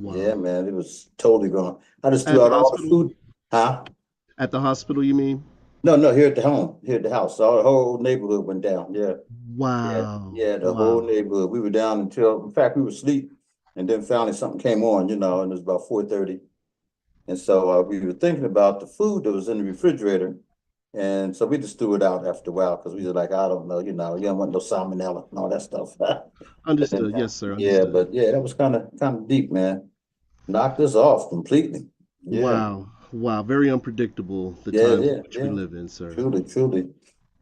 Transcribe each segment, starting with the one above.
Yeah, Wow. man, it was totally gone. I just threw At the out all the hospital? food. Huh? At the hospital, you mean? No, no, here at the home, here at the house. So the whole neighborhood went down. Yeah, yeah, Wow. yeah, the whole Wow. neighborhood. We were down until, in fact, we were asleep, and then finally something came on, and it was about 4:30. And so we were thinking about the food that was in the refrigerator. And so we just threw it out after a while because we were like, I don't know, you don't want no salmonella and all that stuff. And, Understood. Yes, sir. yeah, Understood. but yeah, that was kind of deep, man. Knocked us off completely. Yeah, Wow. Wow. Very unpredictable, the yeah, times in yeah, which we yeah. live in, sir. Truly, truly.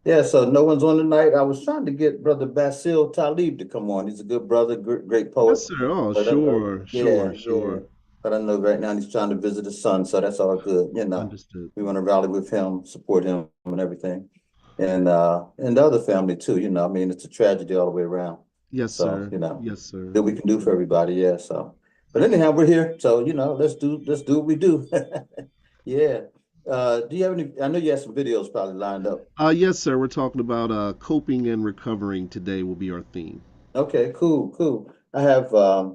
Yeah, so no one's on tonight. I was trying to get Brother Basil Talib to come on. He's a good brother, great poet. Yes, sir. Oh, But sure. yeah, Sure. yeah. Sure. But I know right now he's trying to visit his son, so that's all good. Understood. We want to rally with him, support him, and everything, and the other family too. I mean, it's a tragedy all the way around. Yes, So sir. Yes, sir. that we can do for everybody. Yeah. So, but anyhow, we're here. So let's do what we do. Yeah. Do you have any? I know you have some videos probably lined up. Yes, sir. We're talking about coping and recovering today will be our theme. Okay, cool, cool. I have a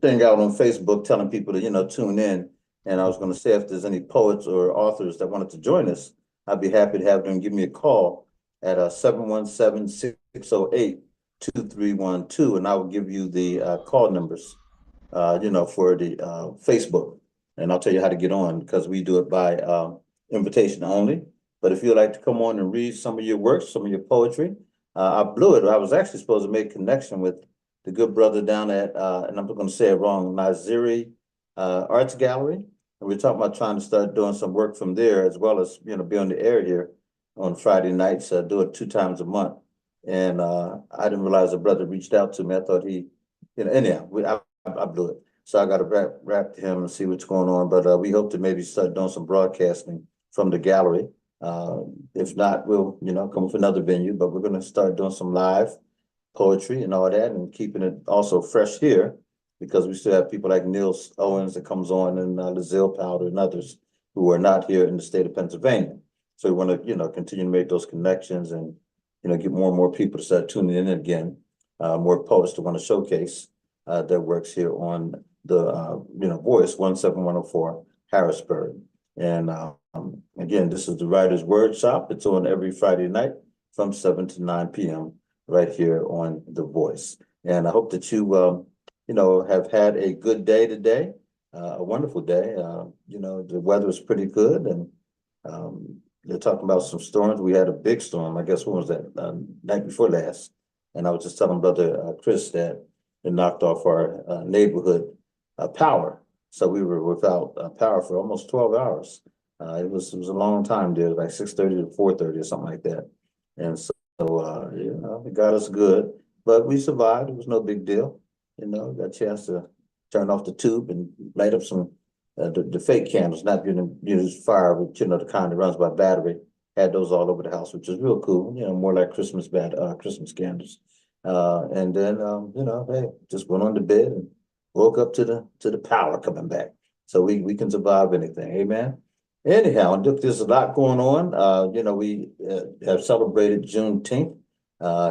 thing out on Facebook telling people to tune in, and I was going to say if there's any poets or authors that wanted to join us, I'd be happy to have them give me a call at 717-608-2312, and I will give you the call numbers, for the Facebook, and I'll tell you how to get on because we do it by invitation only. But if you'd like to come on and read some of your works, some of your poetry, I blew it. I was actually supposed to make connection with the good brother down at, and I'm going to say it wrong, Naziri Arts Gallery. And we're talking about trying to start doing some work from there as well as, be on the air here on Friday nights, do it 2 times a month. And I didn't realize the brother reached out to me. I thought anyhow, I blew it. So I got to rap to him and see what's going on. But we hope to maybe start doing some broadcasting from the gallery. Uh, if not, we'll, come with another venue, but we're going to start doing some live poetry and all that and keeping it also fresh here because we still have people like Neil Owens that comes on and Lazille Powder and others who are not here in the state of Pennsylvania. So we want to, continue to make those connections and, get more and more people to start tuning in again, more poets to want to showcase their works here on the, Voice 17104 Harrisburg. And again, this is the Writer's Wordshop. It's on every Friday night from 7 to 9 p.m. right here on The Voice. And I hope that you have had a good day today, a wonderful day. The weather is pretty good, and they're talking about some storms. We had a big storm. I guess when was that? Night before last. And I was just telling Brother Chris that it knocked off our neighborhood power. So we were without power for almost 12 hours. It was a long time there, like 6:30 to 4:30 or something like that. And so it got us good, but we survived. It was no big deal. Got a chance to turn off the tube and light up some the fake candles, not use fire, but the kind that runs by battery. Had those all over the house, which is real cool. More like Christmas candles. And then hey, just went on to bed and woke up to the power coming back. So we can survive anything. Amen. Anyhow, look, there's a lot going on. We have celebrated Juneteenth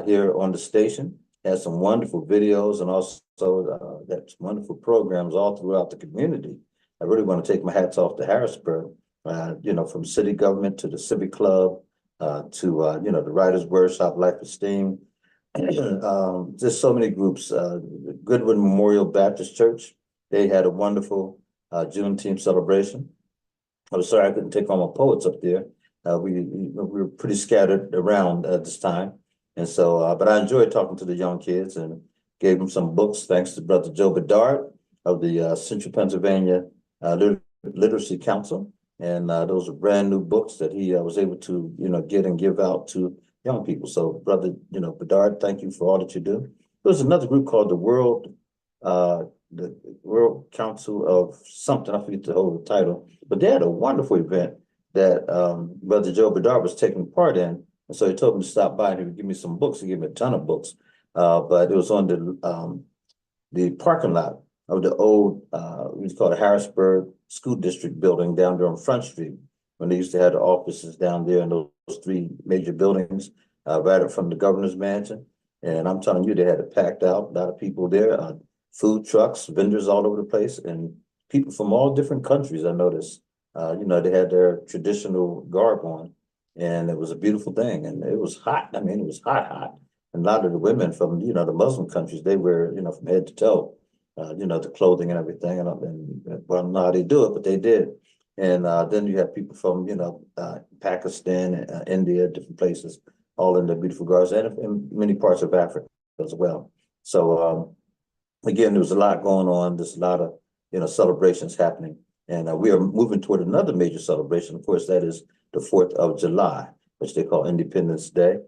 here on the station. Had some wonderful videos and also that's wonderful programs all throughout the community. I really want to take my hats off to Harrisburg. From city government to the civic club, to the Writers Workshop, Life Esteem. Just so many groups. Goodwin Memorial Baptist Church. They had a wonderful Juneteenth celebration. I was sorry I couldn't take all my poets up there. We were pretty scattered around at this time. And so, but I enjoyed talking to the young kids and gave them some books, thanks to Brother Joe Bedard of the Central Pennsylvania Literacy Council. And those are brand new books that he was able to, get and give out to young people. So, Brother, Bedard, thank you for all that you do. There's another group called uh, the World Council of something, I forget the whole title, but they had a wonderful event that Brother Joe Bedard was taking part in. And so he told me to stop by and he would give me some books. He gave me a ton of books. But it was on the parking lot of the old, we call it Harrisburg School District building down there on Front Street, when they used to have the offices down there in those three major buildings, right up from the governor's mansion. And I'm telling you, they had it packed out, a lot of people there. food trucks, vendors all over the place, and people from all different countries. I noticed, they had their traditional garb on, and it was a beautiful thing. And it was hot. I mean, it was hot, hot. And a lot of the women from, the Muslim countries, they wear, from head to toe, the clothing and everything. And well, I don't know how they do it, but they did. And then you have people from, Pakistan, India, different places, all in the beautiful gardens, and in many parts of Africa as well. So again, there was a lot going on. There's a lot of, celebrations happening. And we are moving toward another major celebration. Of course, that is the 4th of July, which they call Independence Day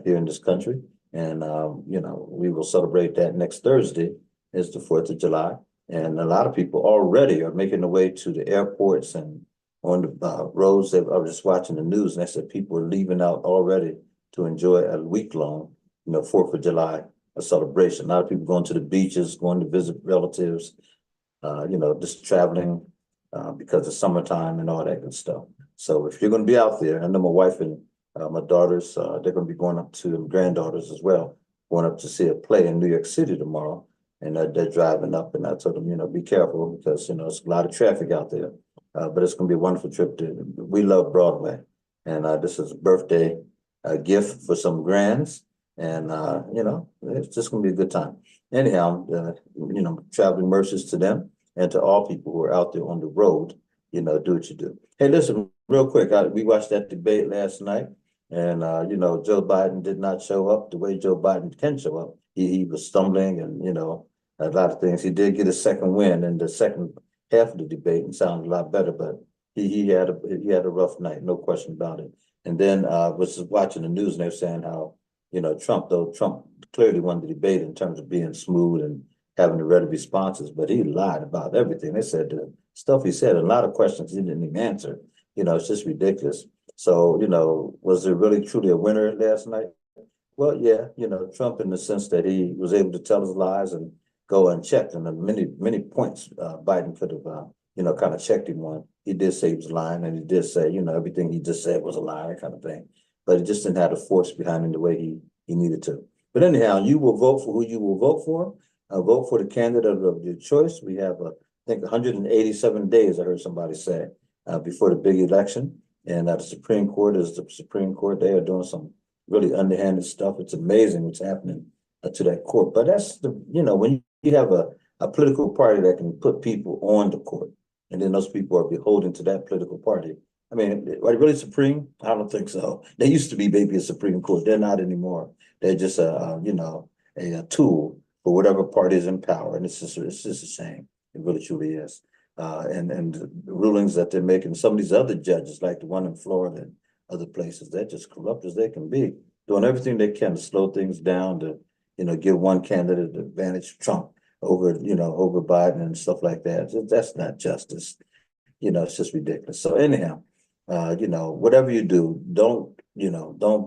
here in this country. And, we will celebrate that next Thursday is the 4th of July. And a lot of people already are making their way to the airports and on the roads. I was just watching the news, and they said people are leaving out already to enjoy a week-long, 4th of July a celebration. A lot of people going to the beaches, going to visit relatives, just traveling because it's summertime and all that good stuff. So if you're going to be out there, I know my wife and my daughters, they're going to be going up to them granddaughters as well, going up to see a play in New York City tomorrow. And they're driving up, and I told them, be careful because, it's a lot of traffic out there. But it's going to be a wonderful trip. We love Broadway. And this is a birthday gift for some grands. And, it's just going to be a good time. Anyhow, traveling mercies to them and to all people who are out there on the road, do what you do. Hey, listen, real quick, we watched that debate last night. And, Joe Biden did not show up the way Joe Biden can show up. He was stumbling and, a lot of things. He did get a second win in the second half of the debate and sounded a lot better, but he had a rough night, no question about it. And then was watching the news and they're saying how, Trump clearly won the debate in terms of being smooth and having the ready responses, but he lied about everything. They said the stuff he said, a lot of questions he didn't even answer. It's just ridiculous. So, was there really truly a winner last night? Well, yeah, Trump in the sense that he was able to tell his lies and go unchecked. And many points Biden could have, kind of checked him on. He did say he was lying, and he did say, everything he just said was a lie, kind of thing. But he just didn't have the force behind him the way he needed to. But anyhow, you will vote for who you will vote for. Vote for the candidate of your choice. We have, I think, 187 days, I heard somebody say, before the big election. And the Supreme Court is the Supreme Court. They are doing some really underhanded stuff. It's amazing what's happening to that court. But that's when you have a political party that can put people on the court, and then those people are beholden to that political party. I mean, are they really supreme? I don't think so. They used to be maybe a Supreme Court. They're not anymore. They're just a tool for whatever party is in power, and it's just a shame. It really truly is. And the rulings that they're making, some of these other judges, like the one in Florida and other places, they're just corrupt as they can be, doing everything they can to slow things down, to give one candidate the advantage, Trump over Biden and stuff like that. That's not justice. It's just ridiculous. So anyhow, whatever you do, don't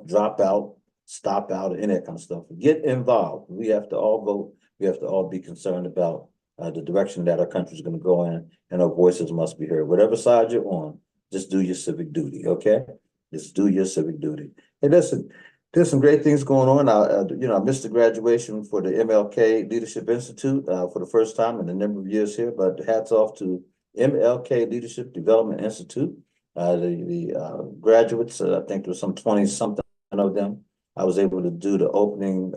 drop out, stop out, or any that kind of stuff. Get involved. We have to all vote. We have to all be concerned about the direction that our country is going to go in, and our voices must be heard. Whatever side you're on, just do your civic duty, okay? Just do your civic duty. And listen, there's some great things going on. I missed the graduation for the MLK Leadership Institute for the first time in a number of years here, but hats off to MLK Leadership Development Institute. The graduates, I think there was some 20-something of them. I was able to do the opening,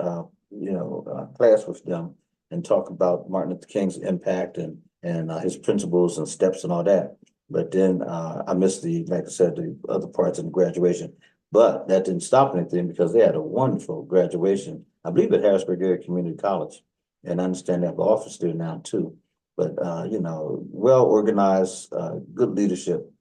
class with them and talk about Martin Luther King's impact and his principles and steps and all that. But then I missed like I said, the other parts of the graduation. But that didn't stop anything because they had a wonderful graduation, I believe at Harrisburg Area Community College. And I understand they have an office there now too. But, well organized, good leadership,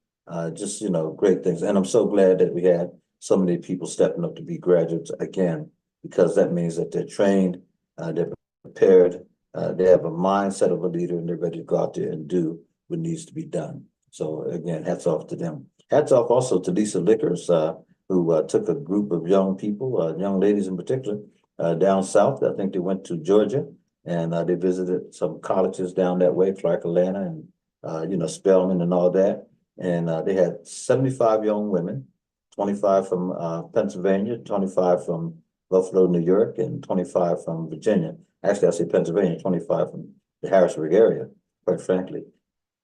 just, great things. And I'm so glad that we had so many people stepping up to be graduates again, because that means that they're trained, they're prepared, they have a mindset of a leader, and they're ready to go out there and do what needs to be done. So again, hats off to them. Hats off also to Lisa Lickers, who took a group of young people, young ladies in particular, down south. I think they went to Georgia, and they visited some colleges down that way, Clark Atlanta and, Spelman and all that. And they had 75 young women, 25 from Pennsylvania, 25 from Buffalo, New York, and 25 from Virginia. Actually, I say Pennsylvania, 25 from the Harrisburg area, quite frankly.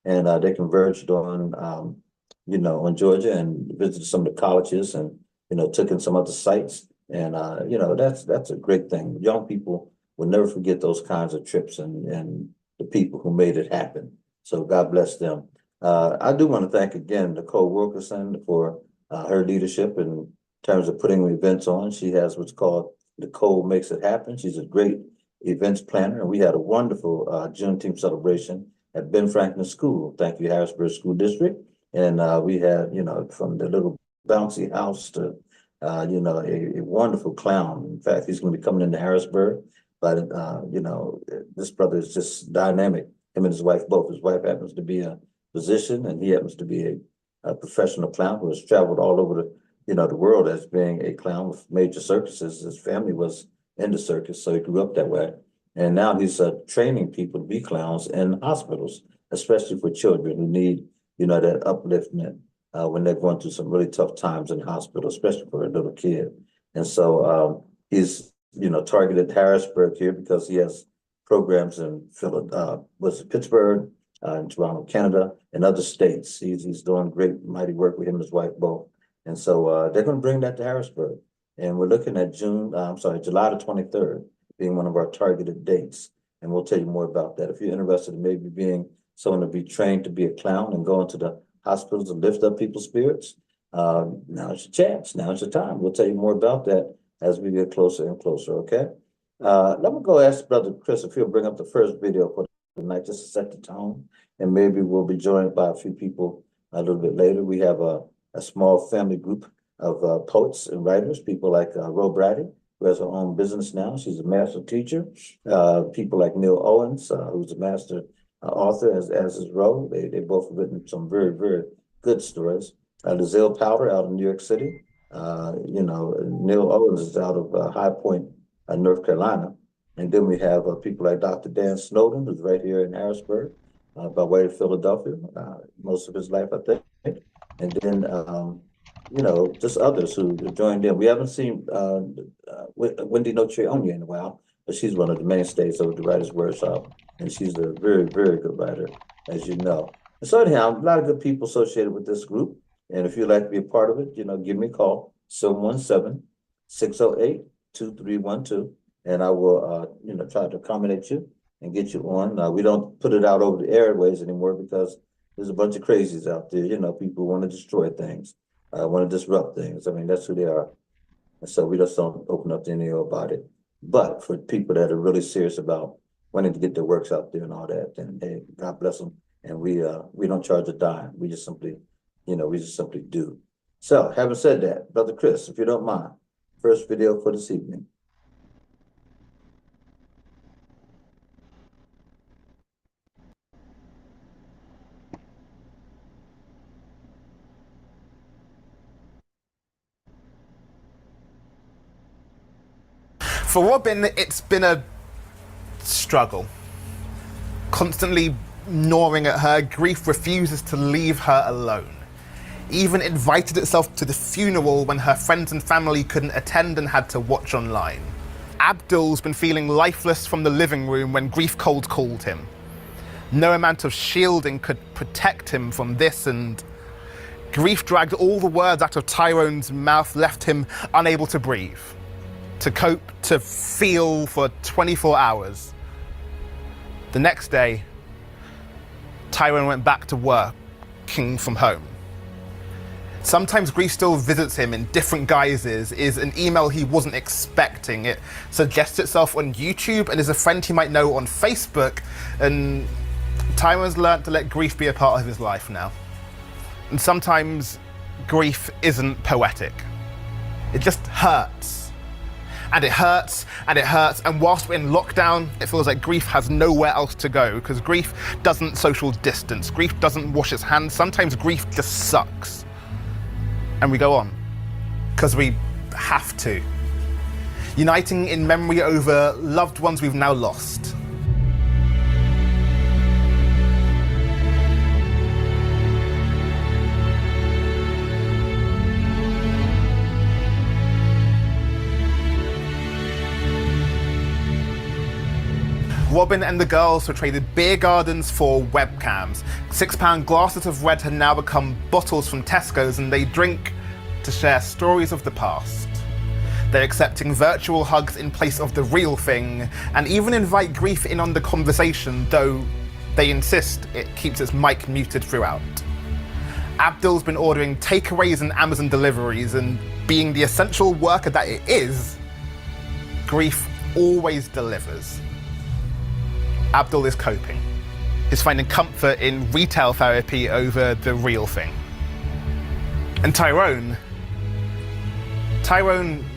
And they converged on, on Georgia and visited some of the colleges and, took in some other sites. And, that's a great thing. Young people will never forget those kinds of trips and the people who made it happen. So God bless them. I do want to thank again Nicole Wilkerson for her leadership in terms of putting events on. She has what's called Nicole Makes It Happen. She's a great events planner, and we had a wonderful Juneteenth celebration at Ben Franklin School. Thank you, Harrisburg School District. And we had, from the little bouncy house to, a wonderful clown. In fact, he's going to be coming into Harrisburg. But, this brother is just dynamic. Him and his wife both. His wife happens to be a physician, and he happens to be a professional clown who has traveled all over the world as being a clown with major circuses. His family was in the circus, so he grew up that way. And now he's training people to be clowns in hospitals, especially for children who need, that upliftment when they're going through some really tough times in hospital, especially for a little kid. And so he's, targeted Harrisburg here because he has programs in Pittsburgh, in Toronto, Canada, and other states. He's doing great, mighty work with him and his wife both. And so they're going to bring that to Harrisburg. And we're looking at July the 23rd being one of our targeted dates. And we'll tell you more about that. If you're interested in maybe being someone to be trained to be a clown and go into the hospitals and lift up people's spirits, now's your chance. Now's your time. We'll tell you more about that as we get closer and closer, okay? Let me go ask Brother Chris if he'll bring up the first video for tonight, just to set the tone. And maybe we'll be joined by a few people a little bit later. We have a small family group of poets and writers, people like Ro Brady, who has her own business now. She's a master teacher. People like Neil Owens, who's a master author, as is Ro. They both have written some very, very good stories. Lizelle Powder out of New York City. Neil Owens is out of High Point, North Carolina. And then we have people like Dr. Dan Snowden, who's right here in Harrisburg, by way of Philadelphia, most of his life, I think. And then, just others who joined in. We haven't seen Wendy Nocheonia in a while, but she's one of the mainstays of the Writers' Wordshop, and she's a very, very good writer, as you know. And so anyhow, a lot of good people associated with this group. And if you'd like to be a part of it, give me a call, 717-608-2312. And I will, try to accommodate you and get you on. We don't put it out over the airways anymore because there's a bunch of crazies out there. People want to destroy things, want to disrupt things. I mean, that's who they are. And so we just don't open up to any about it. But for people that are really serious about wanting to get their works out there and all that, then hey, God bless them. And we don't charge a dime. We just simply do. So having said that, Brother Chris, if you don't mind, first video for this evening. For Robin, it's been a struggle. Constantly gnawing at her, grief refuses to leave her alone. Even invited itself to the funeral when her friends and family couldn't attend and had to watch online. Abdul's been feeling lifeless from the living room when grief cold called him. No amount of shielding could protect him from this, and grief dragged all the words out of Tyrone's mouth, left him unable to breathe, to cope, to feel for 24 hours. The next day, Tyrone went back to working from home. Sometimes grief still visits him in different guises, is an email he wasn't expecting. It suggests itself on YouTube and is a friend he might know on Facebook, and Tyrone's learnt to let grief be a part of his life now. And sometimes grief isn't poetic. It just hurts. And it hurts, and it hurts, and whilst we're in lockdown, it feels like grief has nowhere else to go, because grief doesn't social distance, grief doesn't wash its hands, sometimes grief just sucks. And we go on, because we have to. Uniting in memory over loved ones we've now lost. Robin and the girls were traded beer gardens for webcams. £6 glasses of red had now become bottles from Tesco's, and they drink to share stories of the past. They're accepting virtual hugs in place of the real thing, and even invite grief in on the conversation, though they insist it keeps its mic muted throughout. Abdul's been ordering takeaways and Amazon deliveries, and being the essential worker that it is, grief always delivers. Abdul is coping. He's finding comfort in retail therapy over the real thing. And Tyrone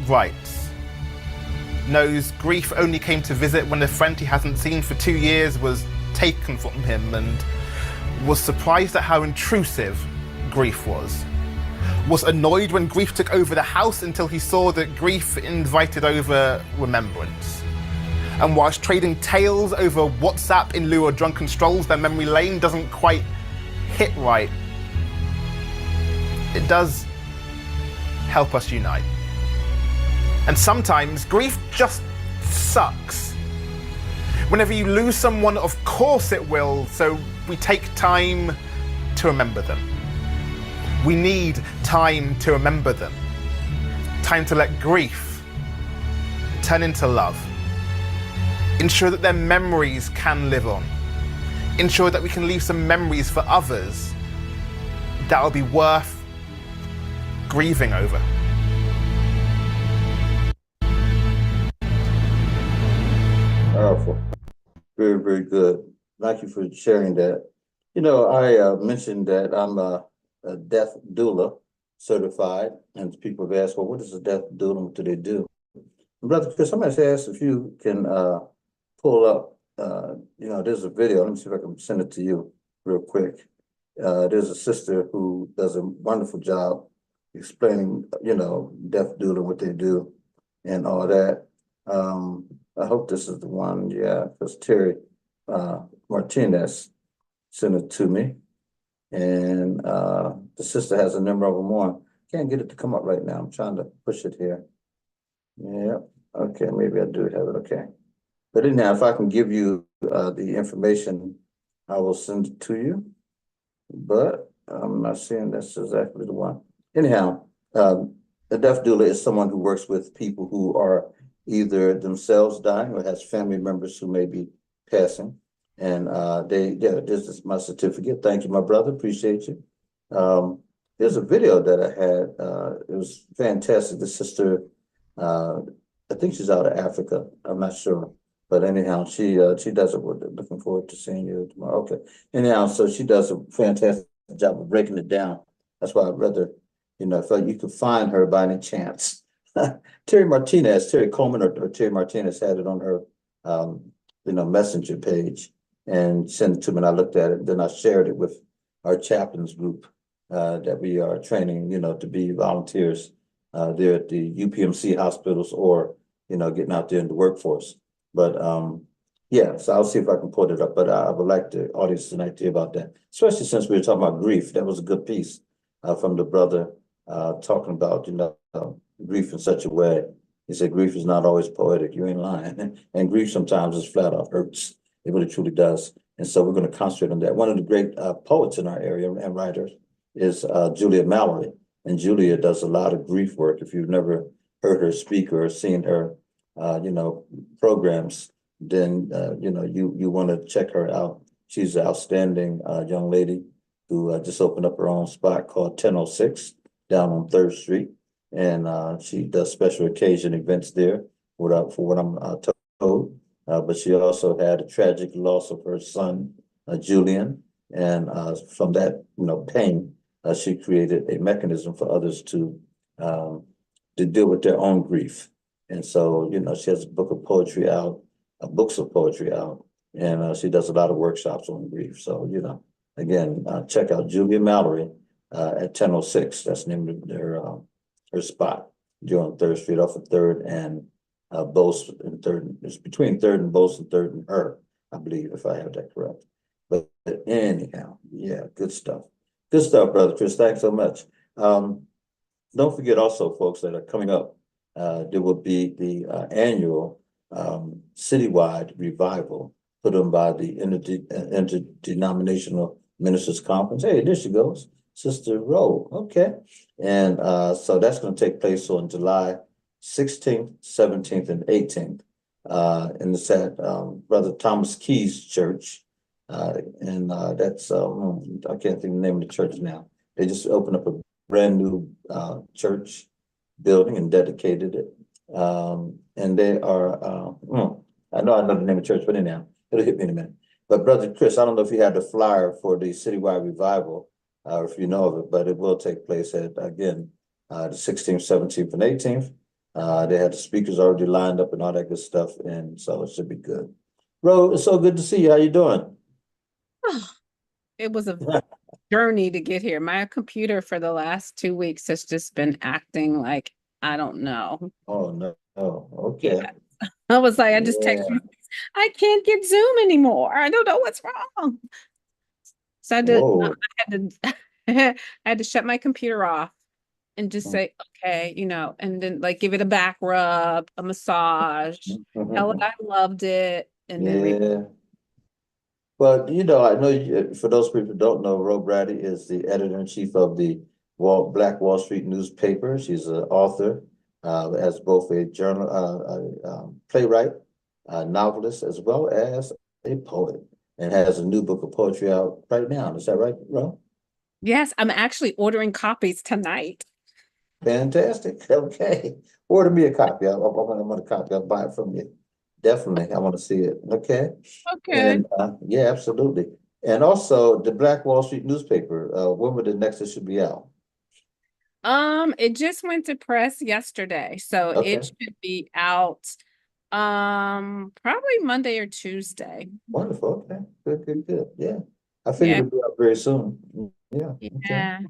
writes, knows grief only came to visit when a friend he hasn't seen for 2 years was taken from him, and was surprised at how intrusive grief was annoyed when grief took over the house until he saw that grief invited over remembrance. And whilst trading tales over WhatsApp in lieu of drunken strolls down memory lane doesn't quite hit right, it does help us unite. And sometimes grief just sucks. Whenever you lose someone, of course it will, so we take time to remember them. We need time to remember them. Time to let grief turn into love. Ensure that their memories can live on. Ensure that we can leave some memories for others that will be worth grieving over. Powerful. Very, very good. Thank you for sharing that. You know, I mentioned that I'm a death doula certified, and people have asked, well, what is a death doula and what do they do? And Brother Chris, somebody asked if you can pull up, there's a video. Let me see if I can send it to you real quick. There's a sister who does a wonderful job explaining, death doula, what they do and all that. I hope this is the one, because Terry Martinez sent it to me. And the sister has a number of them on. Can't get it to come up right now. I'm trying to push it here. Yeah, okay, maybe I do have it, okay. But anyhow, if I can give you the information, I will send it to you. But I'm not seeing that's exactly the one. Anyhow, a death doula is someone who works with people who are either themselves dying or has family members who may be passing. And this is my certificate. Thank you, my brother. Appreciate you. There's a video that I had. It was fantastic. The sister, I think she's out of Africa. I'm not sure. But anyhow, she does it. We're looking forward to seeing you tomorrow. Okay. Anyhow, so she does a fantastic job of breaking it down. That's why I'd rather, if you could find her by any chance. Terry Coleman or Terry Martinez had it on her, messenger page and sent it to me, and I looked at it. Then I shared it with our chaplains group that we are training, to be volunteers there at the UPMC hospitals or, getting out there in the workforce. But so I'll see if I can pull it up. But I would like the audience tonight to hear about that, especially since we were talking about grief. That was a good piece from the brother talking about, grief in such a way. He said grief is not always poetic. You ain't lying. And grief sometimes is flat out hurts. It really truly does. And so we're going to concentrate on that. One of the great poets in our area and writers is Julia Mallory. And Julia does a lot of grief work. If you've never heard her speak or seen her, programs, then, you want to check her out. She's an outstanding young lady who just opened up her own spot called 1006 down on 3rd Street. And she does special occasion events there, for what I'm told. But she also had a tragic loss of her son, Julian. And from that, pain, she created a mechanism for others to deal with their own grief. And so, she has a book of poetry out, books of poetry out, and she does a lot of workshops on grief. So, again, check out Julia Mallory at 1006. That's the name of her spot. You're on 3rd Street off of 3rd and Bose and 3rd. It's between 3rd and Bose and 3rd and her, I believe, if I have that correct. But anyhow, good stuff. Good stuff, Brother Chris. Thanks so much. Don't forget also, folks, that are coming up, there will be the annual citywide revival put on by the Interdenominational Ministers Conference. Hey, there she goes, Sister Rowe. Okay. And so that's going to take place on July 16th, 17th, and 18th. And it's at Brother Thomas Key's church. And that's, I can't think of the name of the church now. They just opened up a brand new church building and dedicated it. And they are, I know the name of the church, but anyhow, it'll hit me in a minute. But Brother Chris, I don't know if you had the flyer for the citywide revival, if you know of it, but it will take place at, again, the 16th, 17th, and 18th. They had the speakers already lined up and all that good stuff, and so it should be good. Ro, it's so good to see you. How you doing? It was a journey to get here. My computer for the last 2 weeks has just been acting like, I don't know. Oh, no. Oh, okay. Yeah. I was like, I just Yeah. texted you, I can't get Zoom anymore. I don't know what's wrong. So I did, Whoa. I had to shut my computer off and just say, okay, and then like give it a back rub, a massage, tell it I loved it, and then Yeah. Well, I know for those people who don't know, Ro Brady is the editor-in-chief of the Black Wall Street newspaper. She's an author, as both a playwright, novelist, as well as a poet, and has a new book of poetry out right now. Is that right, Ro? yes, I'm actually ordering copies tonight. Fantastic. Okay. Order me a copy. I want a copy. I'll buy it from you. Definitely. I want to see it. Okay. Okay. And yeah, absolutely. And also the Black Wall Street newspaper, when would the next issue be out? It just went to press yesterday, so Okay. it should be out probably Monday or Tuesday. Wonderful. Okay. Good. Yeah. I figured Yeah. it'd be out very soon. Yeah. Okay. Yeah.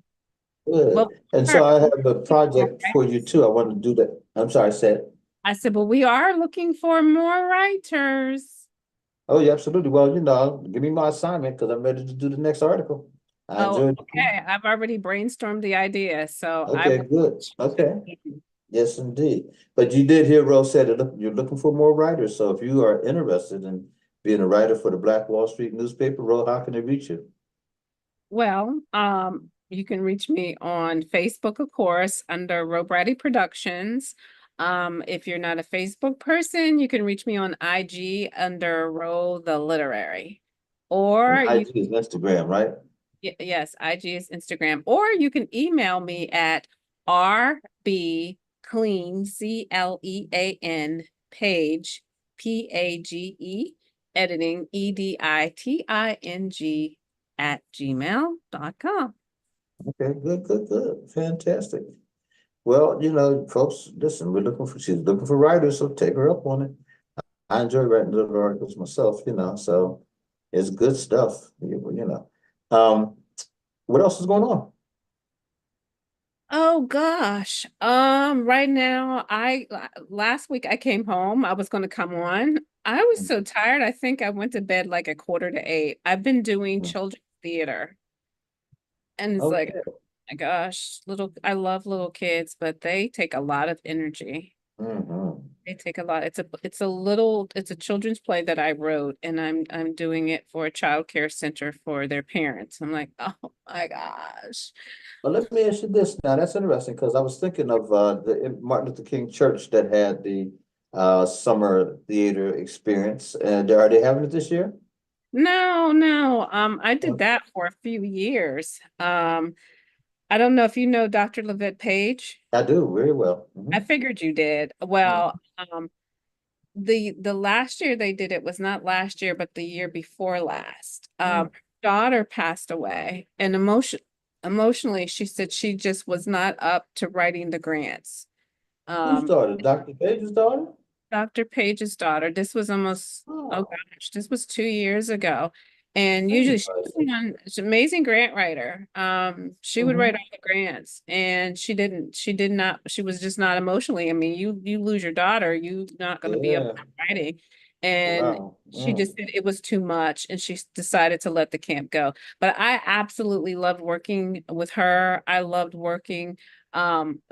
Good. Well, And so I have a project for you too. I want to do that. I'm sorry, Seth. I said, well, we are looking for more writers. Oh, yeah, absolutely. Well, give me my assignment because I'm ready to do the next article. I Oh, enjoyed it. okay. I've already brainstormed the idea, so I Okay, will. good. Okay. Yes, indeed. But you did hear Rose said that you're looking for more writers. So if you are interested in being a writer for the Black Wall Street newspaper, Rose, how can they reach you? Well, you can reach me on Facebook, of course, under Robrady Productions. If you're not a Facebook person, you can reach me on IG under Ro the Literary. Or And you, IG is Instagram, right? yes, IG is Instagram. Or you can email me at RB Clean, CLEAN page, PAGE, editing, EDITING @gmail.com. Okay, good. Fantastic. Well, folks, listen, she's looking for writers, so take her up on it. I enjoy writing little articles myself, so it's good stuff, What else is going on? Oh gosh. Right now, last week I came home. I was going to come on. I was so tired. I think I went to bed like a 7:45. I've been doing children's theater. And it's like, Okay. oh my gosh, I love little kids, but they take a lot of energy. Mm-hmm. They take a lot. It's a children's play that I wrote, and I'm doing it for a child care center for their parents. I'm like, oh my gosh. Well, let me ask you this now. That's interesting because I was thinking of the Martin Luther King Church that had the summer theater experience. And are they having it this year? No. I did that for a few years. I don't know if you know Dr. Levette Page. I do very well. I figured you did. Well, the last year they did it was not last year, but the year before last. Her daughter passed away, and emotionally, she said she just was not up to writing the grants. Whose daughter? Dr. Page's daughter? Dr. Page's daughter. This was almost, oh Oh, gosh, this was 2 years ago. And that's usually she's nice. she's an amazing grant writer. She would write all the grants, and she did not, she was just not emotionally. I mean, you lose your daughter, you're not going to be able Yeah. to writing. And Wow. she just said it was too much, and she decided to let the camp go. But I absolutely loved working with her. I loved working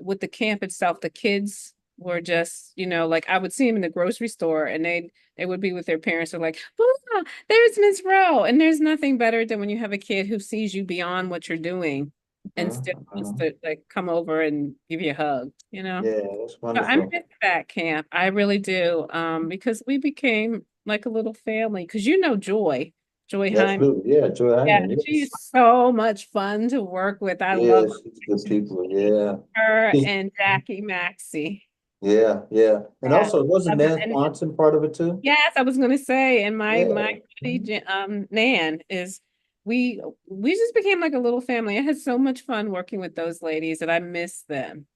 with the camp itself. The kids were just, like I would see them in the grocery store and they would be with their parents. They're like, oh, there's Miss Rowe. And there's nothing better than when you have a kid who sees you beyond what you're doing and still wants to like come over and give you a hug, Yeah, that's So I wonderful. miss that camp. I really do. Because we became like a little family. Because Joy Yeah, Hyman. absolutely. Yeah, Joy Yeah, Hyman. Yes, she's so much fun to work with. I love yes, she's good people. Yeah. her and Jackie Maxey. Yeah, yeah. And Yeah. also, wasn't Love her. Nan And Swanson part of it too? yes, I was gonna say, and my Yeah. buddy Nan is we just became like a little family. I had so much fun working with those ladies and I miss them.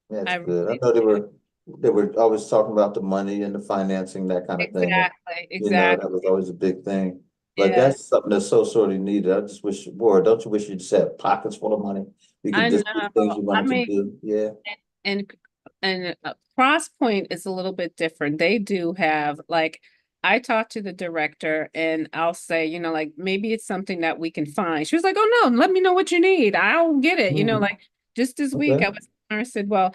That's I good. I really know do. they were always talking about the money and the financing, that kind of thing. And, Exactly, that was exactly. always a big thing. But Yeah, that's something that's so sorely needed. I just wish, boy, don't you wish you just had pockets full of money? You could I just do things know. you I wanted to mean, do. Yeah. and Cross Point is a little bit different. They do have like I talked to the director and I'll say, like maybe it's something that we can find. She was like, "Oh no, let me know what you need. I'll get it." Mhm. Like just this week Okay. I said, "Well,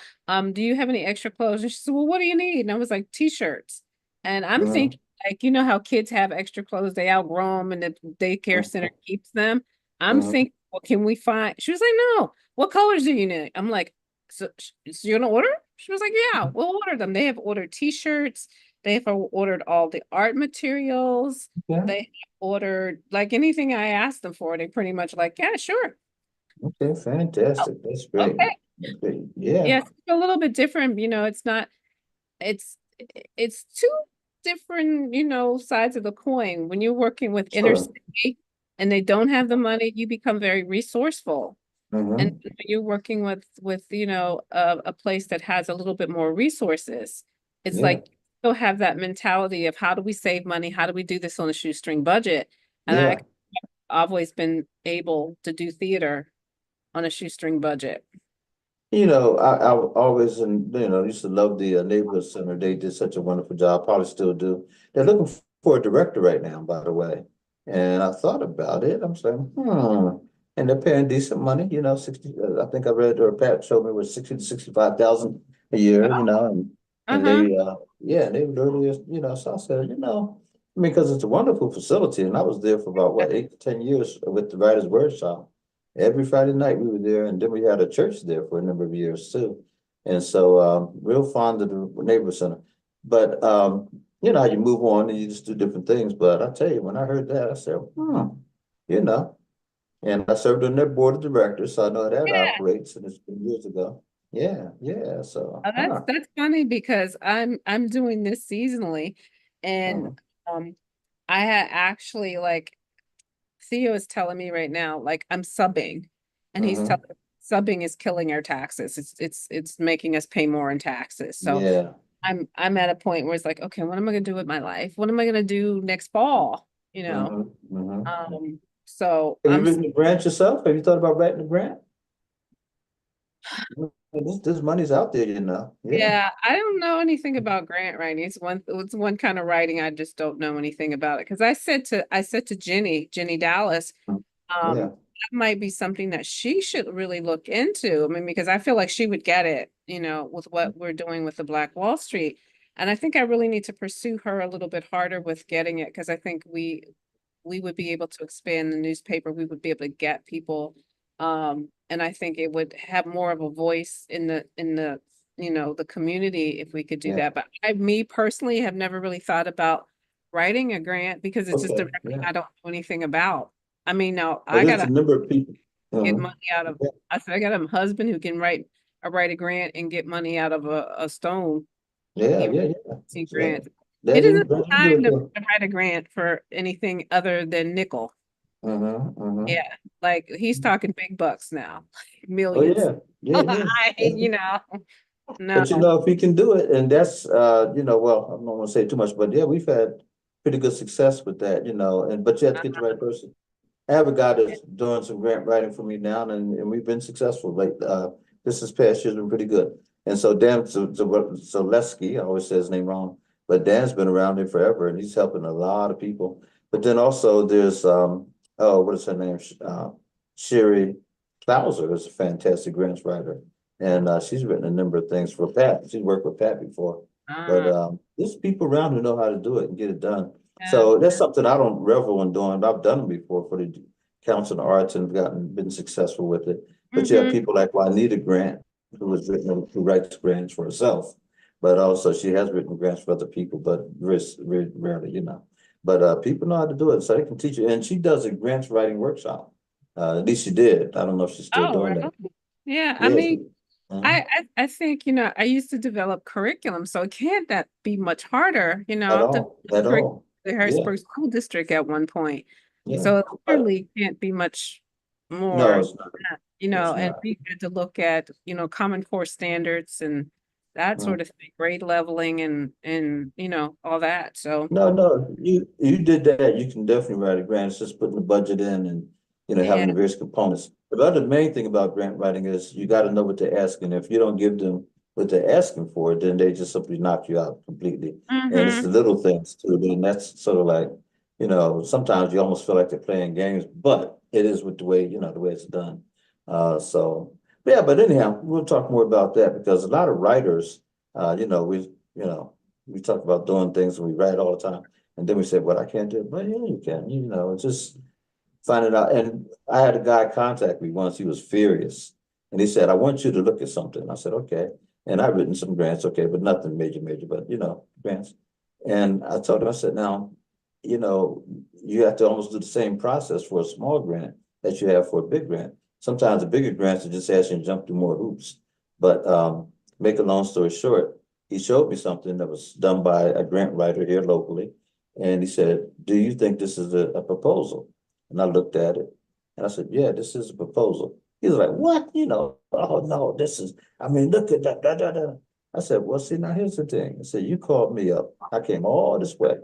do you have any extra clothes?" And she said, "Well, what do you need?" And I was like, "T-shirts." And I'm Mhm. thinking like, how kids have extra clothes, they outgrow them and the daycare center Mhm. keeps them. I'm Mhm. thinking, well, can we find? She was like, "No. What colors do you need?" I'm like, so you're gonna order? She was like, yeah, we'll order them. They have ordered t-shirts. They have ordered all the art materials. Yeah. They have ordered like anything I asked them for. They pretty much like, yeah, sure. Okay. Oh, Fantastic. That's great. okay. That's great. Yeah. Yes, it's a little bit different. It's not, it's it's two different, sides of the coin. When you're working with inner Sure. city and they don't have the money, you become very resourceful. And Mhm. when you're working with a place that has a little bit more resources, it's Yeah. like you still have that mentality of how do we save money? How do we do this on a shoestring budget? And Yeah. I've always been able to do theater on a shoestring budget. I always, and used to love the neighborhood center. They did such a wonderful job, probably still do. They're looking for a director right now, by the way. And I thought about it. I'm saying, and they're paying decent money, 60, I think I read, or Pat showed me, was 60 to 65,000 a year, and Uh-huh. they literally, so I said, I mean, because it's a wonderful facility, and I was there for about, what, 8 to 10 years with the Writers Wordshop. Every Friday night we were there, and then we had a church there for a number of years too. And so, real fond of the neighborhood center. But you know how you move on and you just do different things. But I tell you, when I heard that, I said, you know, and I served on their board of directors, so I know how that Yeah. operates, and it's been years ago. Yeah, yeah. So, Oh, that's funny because I'm doing this seasonally and mhm, um I had actually like Theo is telling me right now, like I'm subbing, and he's telling mhm. subbing is killing our taxes. It's making us pay more in taxes. So Yeah. I'm at a point where it's like, okay, what am I gonna do with my life? What am I gonna do next fall? Mhm, mhm. So Have you written a grant yourself? Have you thought about writing a grant? This money's out there, Yeah. yeah, I don't know anything about grant writing. It's one kind of writing I just don't know anything about it. Because I said to Jenny Dallas, Yeah. that might be something that she should really look into. I mean, because I feel like she would get it, with what we're doing with the Black Wall Street. And I think I really need to pursue her a little bit harder with getting it because I think we would be able to expand the newspaper. We would be able to get people. And I think it would have more of a voice in the community if we could do Yeah. that. But me personally have never really thought about writing a grant because it's just Okay. directly Yeah. I don't know anything about. I mean, now But I there's gotta a number of people. get Mhm. money out of. I said I got a husband who can write a grant and get money out of a stone. Yeah, He yeah, yeah. see Yeah. grants. He That doesn't is, that have you do time it to though. write a grant for anything other than nickel. Mm-hmm. Yeah, like he's talking big bucks now, Oh, millions. yeah. Yeah, yeah. I, But no. if we can do it, and that's well, I don't want to say too much, but yeah, we've had pretty good success with that, and but you have to get the right person. I have a guy that's doing some grant writing for me now, and we've been successful. Like this past year's been pretty good. And so Dan Zaleski, I always say his name wrong, but Dan's been around there forever, and he's helping a lot of people. But then also there's what is her name? Sherry Clauser is a fantastic grants writer. And she's written a number of things for Pat. She's worked with Pat before. But there's people around who know how to do it and get it done. Yeah. So that's something I don't revel in doing. I've done it before for the Council of Arts and been successful with it. But you have people like Juanita Grant, who writes grants for herself, but also she has written grants for other people, but very rarely, you know. But people know how to do it, so they can teach you. And she does a grants writing workshop. At least she did. I don't know if she's still doing that. Yeah, I Yeah. mean, I think, I used to develop curriculum, so it can't that be much harder, At I've all, at developed all. the Yeah, Harrisburg School District at one point. yeah. So it But really can't be much no, more, it's not. It's and not. we had to look at, Common Core standards and that Mm. sort of thing, grade leveling and all that. So No, you did that. You can definitely write a grant. It's just putting the budget in and, having yeah. the various components. The other main thing about grant writing is you got to know what they're asking. If you don't give them what they're asking for, then they just simply knock you out completely. And it's the little things too. And that's sort of like, sometimes you almost feel like they're playing games, but it is with the way, the way it's done. But anyhow, we'll talk more about that because a lot of writers, we talk about doing things and we write all the time. And then we say, well, I can't do it. But yeah, you can, it's just finding out. And I had a guy contact me once, he was furious. And he said, I want you to look at something. I said, okay. And I've written some grants, okay, but nothing major, but grants. And I told him, I said, now, you have to almost do the same process for a small grant that you have for a big grant. Sometimes the bigger grants are just asking you to jump through more hoops. But make a long story short, he showed me something that was done by a grant writer here locally. And he said, do you think this is a proposal? And I looked at it and I said, yeah, this is a proposal. He was like, what? Oh no, look at that. I said, well, see, now here's the thing. I said, you called me up. I came all this way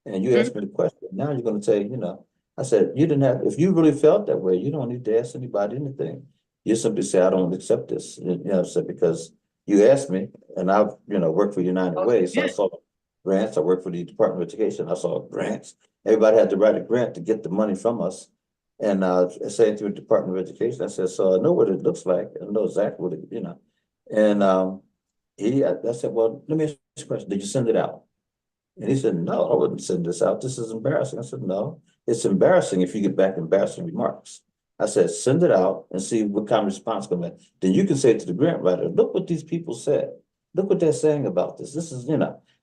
and you asked me the question. Now you're going to say, I said, you didn't have, if you really felt that way, you don't need to ask anybody anything. You simply say, I don't accept this. I said, because you asked me and I've, worked for United Way. So I saw grants. I worked for the Department of Education. I saw grants. Everybody had to write a grant to get the money from us. And same through the Department of Education. I said, so I know what it looks like. I know exactly what it, And I said, well, let me ask you a question. Did you send it out? And he said, no, I wouldn't send this out. This is embarrassing. I said, no, it's embarrassing if you get back embarrassing remarks. I said, send it out and see what kind of response comes back. Then you can say to the grant writer, look what these people said. Look what they're saying about this. This is,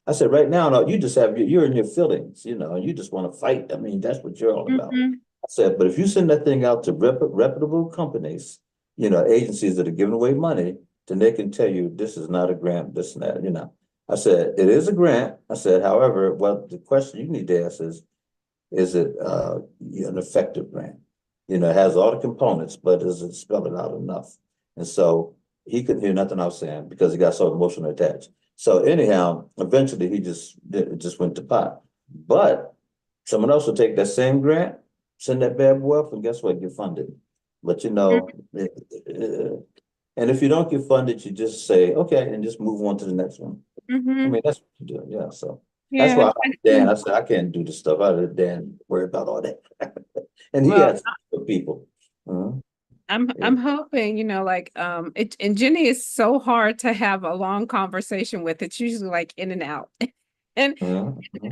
I said, right now, no, you just you're in your feelings, and you just want to fight. I mean, that's what you're all about. I said, but if you send that thing out to reputable companies, agencies that are giving away money, then they can tell you this is not a grant, this and that, I said, it is a grant. I said, however, the question you need to ask is it an effective grant? It has all the components, but does it spell it out enough? And so he couldn't hear nothing I was saying because he got so emotionally attached. So anyhow, eventually he just went to pot. But someone else will take that same grant, send that bad boy up, and guess what? Get funded. But and if you don't get funded, you just say, okay, and just move on to the next one. I mean, that's what you do. Yeah. So that's why Dan, I said, I can't do this stuff. I let Dan worry about all that. And he has people. I'm hoping, and Jenny is so hard to have a long conversation with. It's usually like in and out. And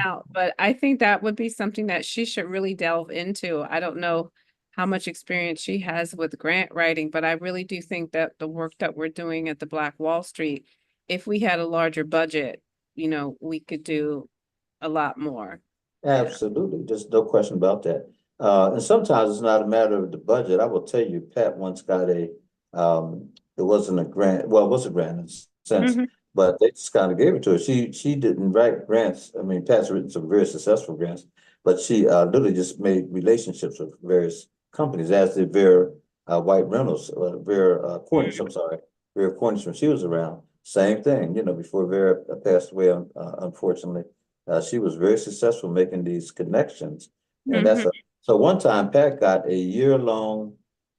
out, but I think that would be something that she should really delve into. I don't know how much experience she has with grant writing, but I really do think that the work that we're doing at the Black Wall Street, if we had a larger budget, we could do a lot more. Absolutely. Just no question about that. And sometimes it's not a matter of the budget. I will tell you, Pat once got it wasn't a grant. Well, it was a grant in a sense, but they just kind of gave it to her. She didn't write grants. I mean, Pat's written some very successful grants, but she literally just made relationships with various companies, as did Vera White Reynolds, Vera Cornish, I'm sorry, Vera Cornish when she was around. Same thing, before Vera passed away, unfortunately. She was very successful making these connections. And so one time Pat got a year-long,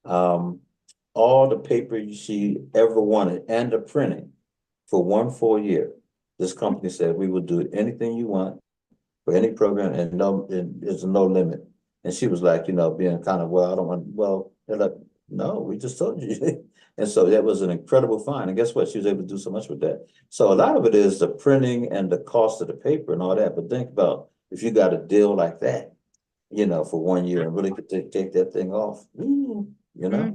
all the paper she ever wanted and the printing for one full year. This company said, we will do anything you want for any program and there's no limit. And she was like, being kind of, well, I don't want, well, they're like, no, we just told you. And so that was an incredible find. And guess what? She was able to do so much with that. So a lot of it is the printing and the cost of the paper and all that. But think about if you got a deal like that, for 1 year and really could take that thing off. Mm-hmm. Yeah,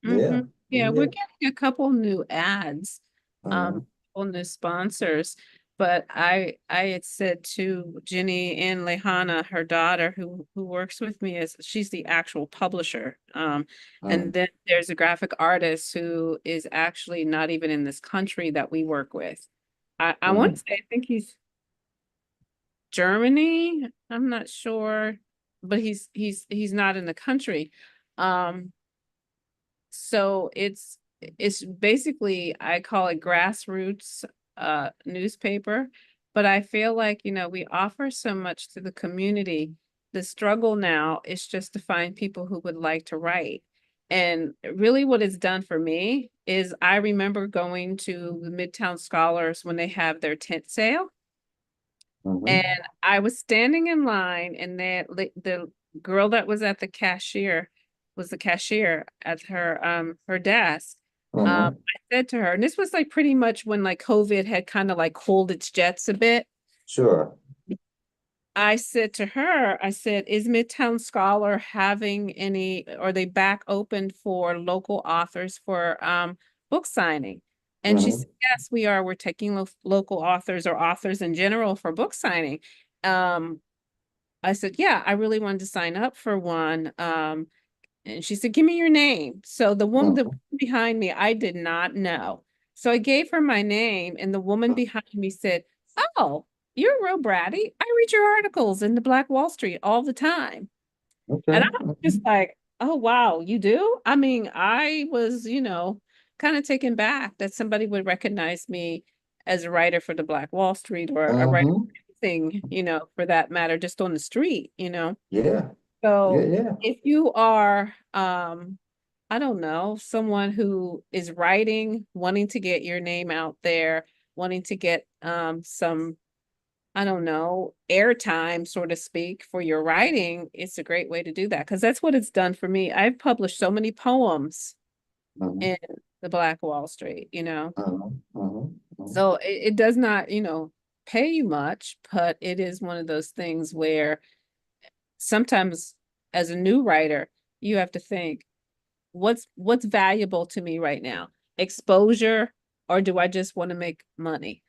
Yeah, yeah. we're getting a couple new ads, Mhm, couple new sponsors. But I had said to Jenny and Lehana, her daughter, who works with me, is she's the actual publisher. And mhm, then there's a graphic artist who is actually not even in this country that we work with. I want mhm. to say I think he's Germany. I'm not sure, but he's not in the country. Um, so it's basically, I call it grassroots newspaper, but I feel like, we offer so much to the community. The struggle now is just to find people who would like to write. And really what it's done for me is I remember going to the Midtown Scholars when they have their tent sale. Mhm, And I was standing in line, and the girl that was at the cashier was the cashier at her desk. mhm. I said to her, and this was like pretty much when like COVID had kind of like cooled its jets a bit. Sure. I said to her, I said, is Midtown Scholar having any, are they back open for local authors for book signing? And she Mhm, said, yes, we are. We're taking local authors or authors in general for book signing. Um, I said, yeah, I really wanted to sign up for one. And she said, give me your name. So the woman mhm, behind me, I did not know. So I gave her my name, and the woman behind me said, oh, you're real bratty. I read your articles in the Black Wall Street all the time. And okay. I was just Mhm, like, oh, wow, you do? I mean, I was, kind of taken back that somebody would recognize me as a writer for the Black Wall Street or a writer mhm. for anything, for that matter, just on the street. Yeah, yeah, So yeah. if you are, I don't know, someone who is writing, wanting to get your name out there, wanting to get some, I don't know, airtime, so to speak, for your writing, it's a great way to do that because that's what it's done for me. I've published so many poems Mhm, in the Black Wall Street. mhm, mhm, mhm. So it does not, pay you much, but it is one of those things where sometimes as a new writer, you have to think, what's valuable to me right now? Exposure, or do I just want to make money?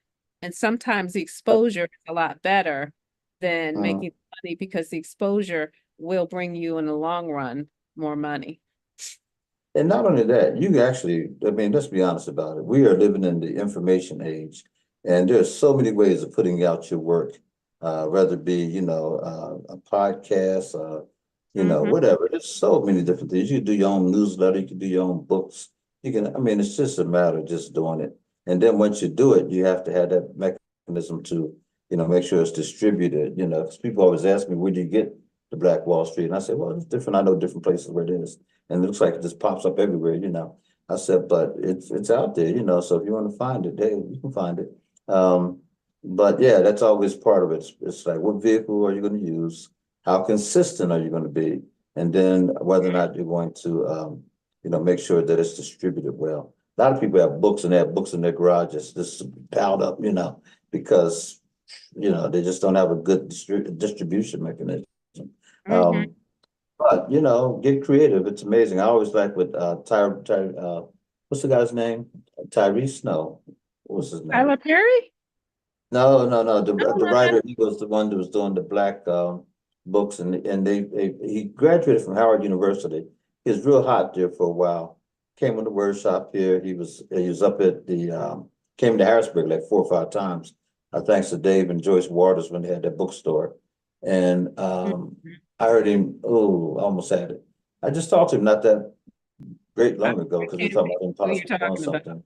And sometimes the exposure is a lot better than Mhm. making money because the exposure will bring you in the long run more money. And not only that, you can actually, I mean, let's be honest about it. We are living in the information age, and there's so many ways of putting out your work, whether it be, a podcast, Mm-hmm. whatever. There's so many different things. You can do your own newsletter, you can do your own books. I mean, it's just a matter of just doing it. And then once you do it, you have to have that mechanism to, make sure it's distributed, because people always ask me, where do you get the Black Wall Street? And I say, well, it's different. I know different places where it is, and it looks like it just pops up everywhere. I said, but it's out there. So if you want to find it, hey, you can find it. But yeah, that's always part of it. It's like, what vehicle are you going to use? How consistent are you going to be? And then whether or not you're going to, make sure that it's distributed well. A lot of people have books and they have books in their garages just piled up, because, they just don't have a good distribution mechanism. Mm-hmm. Um, but get creative. It's amazing. I always like with what's the guy's name? Tyrese? No, what was his name? Tyler Perry? No, no, no. No, The not that. writer, he was the one that was doing the black books, and he graduated from Howard University. He was real hot there for a while. Came on the Wordshop here. He was up at the came to Harrisburg like 4 or 5 times. Thanks to Dave and Joyce Waters when they had that bookstore. And Mhm. I heard him, oh, I almost had it. I just talked to him not that great I long ago because we were can't talking think about who you're impossible doing talking about. something.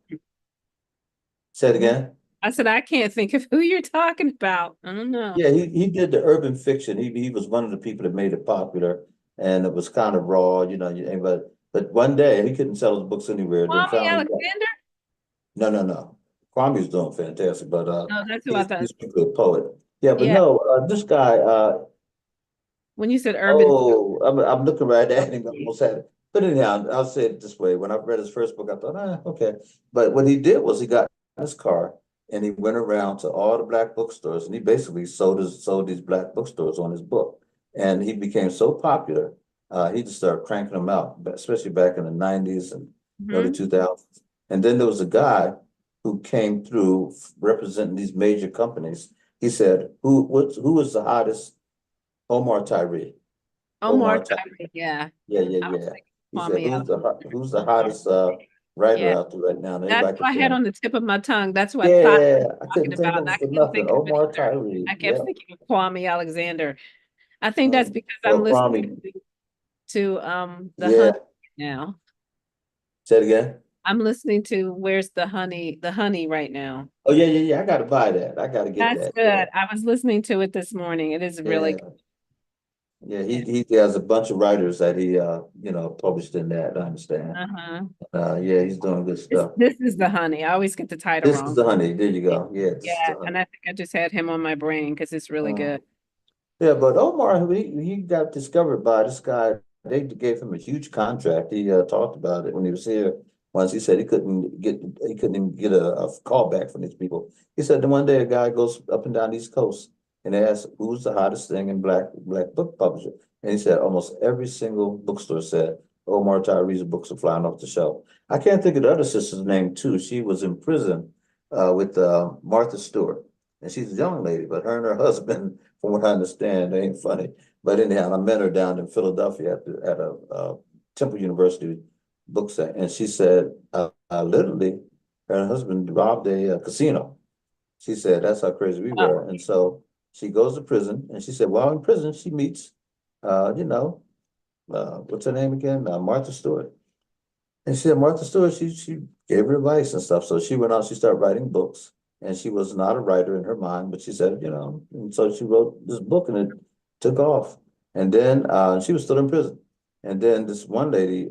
Say it again. I said, I can't think of who you're talking about. I don't know. Yeah, he did the urban fiction. He was one of the people that made it popular, and it was kind of raw, but one day he couldn't sell his books anywhere. Then Kwame finally, Alexander? no, no, no. Kwame's doing fantastic, but No, that's who I thought. he's strictly a poet. Yeah, but Yeah, no, this guy, when you said urban, oh, I'm looking right at him. I almost had it. But anyhow, I'll say it this way. When I read his first book, I thought, okay. But what he did was he got in his car and he went around to all the black bookstores and he basically sold these black bookstores on his book. And he became so popular, he just started cranking them out, especially back in the 90s and early Mhm. 2000s. And then there was a guy who came through representing these major companies. He said, who is the hottest? Omar Tyree. Omar Omar Tyree. Tyree, yeah. Yeah, I was yeah. thinking He said, Kwame who's the Alexander. hottest writer Yeah, out there right now? And that's everybody what I kept had saying, on the tip of my tongue. That's what I thought yeah, I you were talking couldn't think about, of and him I for couldn't nothing. think of it Omar either. Tyree. I kept Yeah. thinking of Kwame Alexander. I think that's because I'm Or listening Kwame. to the Yeah. honey now. Say it again. I'm listening to Where's the honey right now. Oh yeah, yeah, yeah. I gotta buy that. I gotta get That's that. Yeah. good. I was listening to it this morning. It is really Yeah. good. Yeah. He has a bunch of writers that he published in that, I understand. Uh-huh. Yeah, he's doing good stuff. This is the honey. I always get the title This is wrong. the honey. There you go. Yeah, this is Yeah, the honey. and I think I just had him on my brain because it's really Uh, good. Yeah, but Omar, he got discovered by this guy. They gave him a huge contract. He talked about it when he was here. Once he said he couldn't even get a call back from these people. He said that one day a guy goes up and down the East Coast and they asked who's the hottest thing in black book publisher. And he said almost every single bookstore said Omar Tyree's books are flying off the shelf. I can't think of the other sister's name too. She was in prison with Martha Stewart. And she's a young lady, but her and her husband from what I understand, they ain't funny. But anyhow, I met her down in Philadelphia at a Temple University book sale, and she said, literally, her husband robbed a casino. She said that's how crazy we Oh, were, and so she goes to prison, and she said, while in prison, she meets, uh, you know, what's her name again? Martha Stewart. And she said Martha Stewart, she gave her advice and stuff. So she went out, she started writing books, and she was not a writer in her mind, but she said, and so she wrote this book and it took off. And then she was still in prison. And then this one lady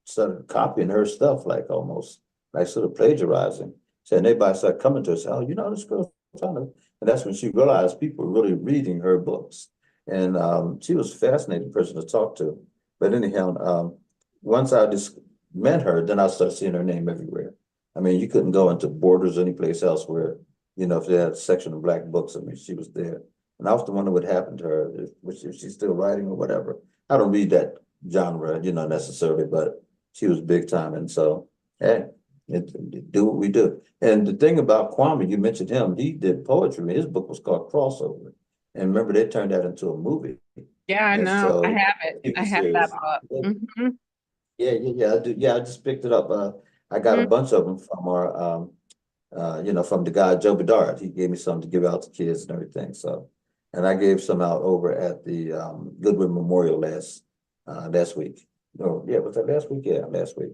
started copying her stuff, like almost like sort of plagiarizing. So and everybody started coming to her, say, oh, this girl's trying to, and that's when she realized people were really reading her books. And she was a fascinating person to talk to. But anyhow, once I just met her, then I started seeing her name everywhere. I mean, you couldn't go into Borders or any place else where, if they had a section of black books, I mean, she was there. And I often wonder what happened to her, if she's still writing or whatever. I don't read that genre, necessarily, but she was big time. And so, hey, do what we do. And the thing about Kwame, you mentioned him, he did poetry. His book was called Crossover. And remember, they turned that into a movie. yeah, I And know. I so, have it. I TV have that series. book. Mhm. Yeah, yeah, yeah, I do. Yeah, I just picked it up. I got a Mhm. bunch of them from from the guy Joe Bedard. He gave me some to give out to kids and everything. So, and I gave some out over at the Goodwin Memorial last week. No, yeah, was that last week? Yeah, last week.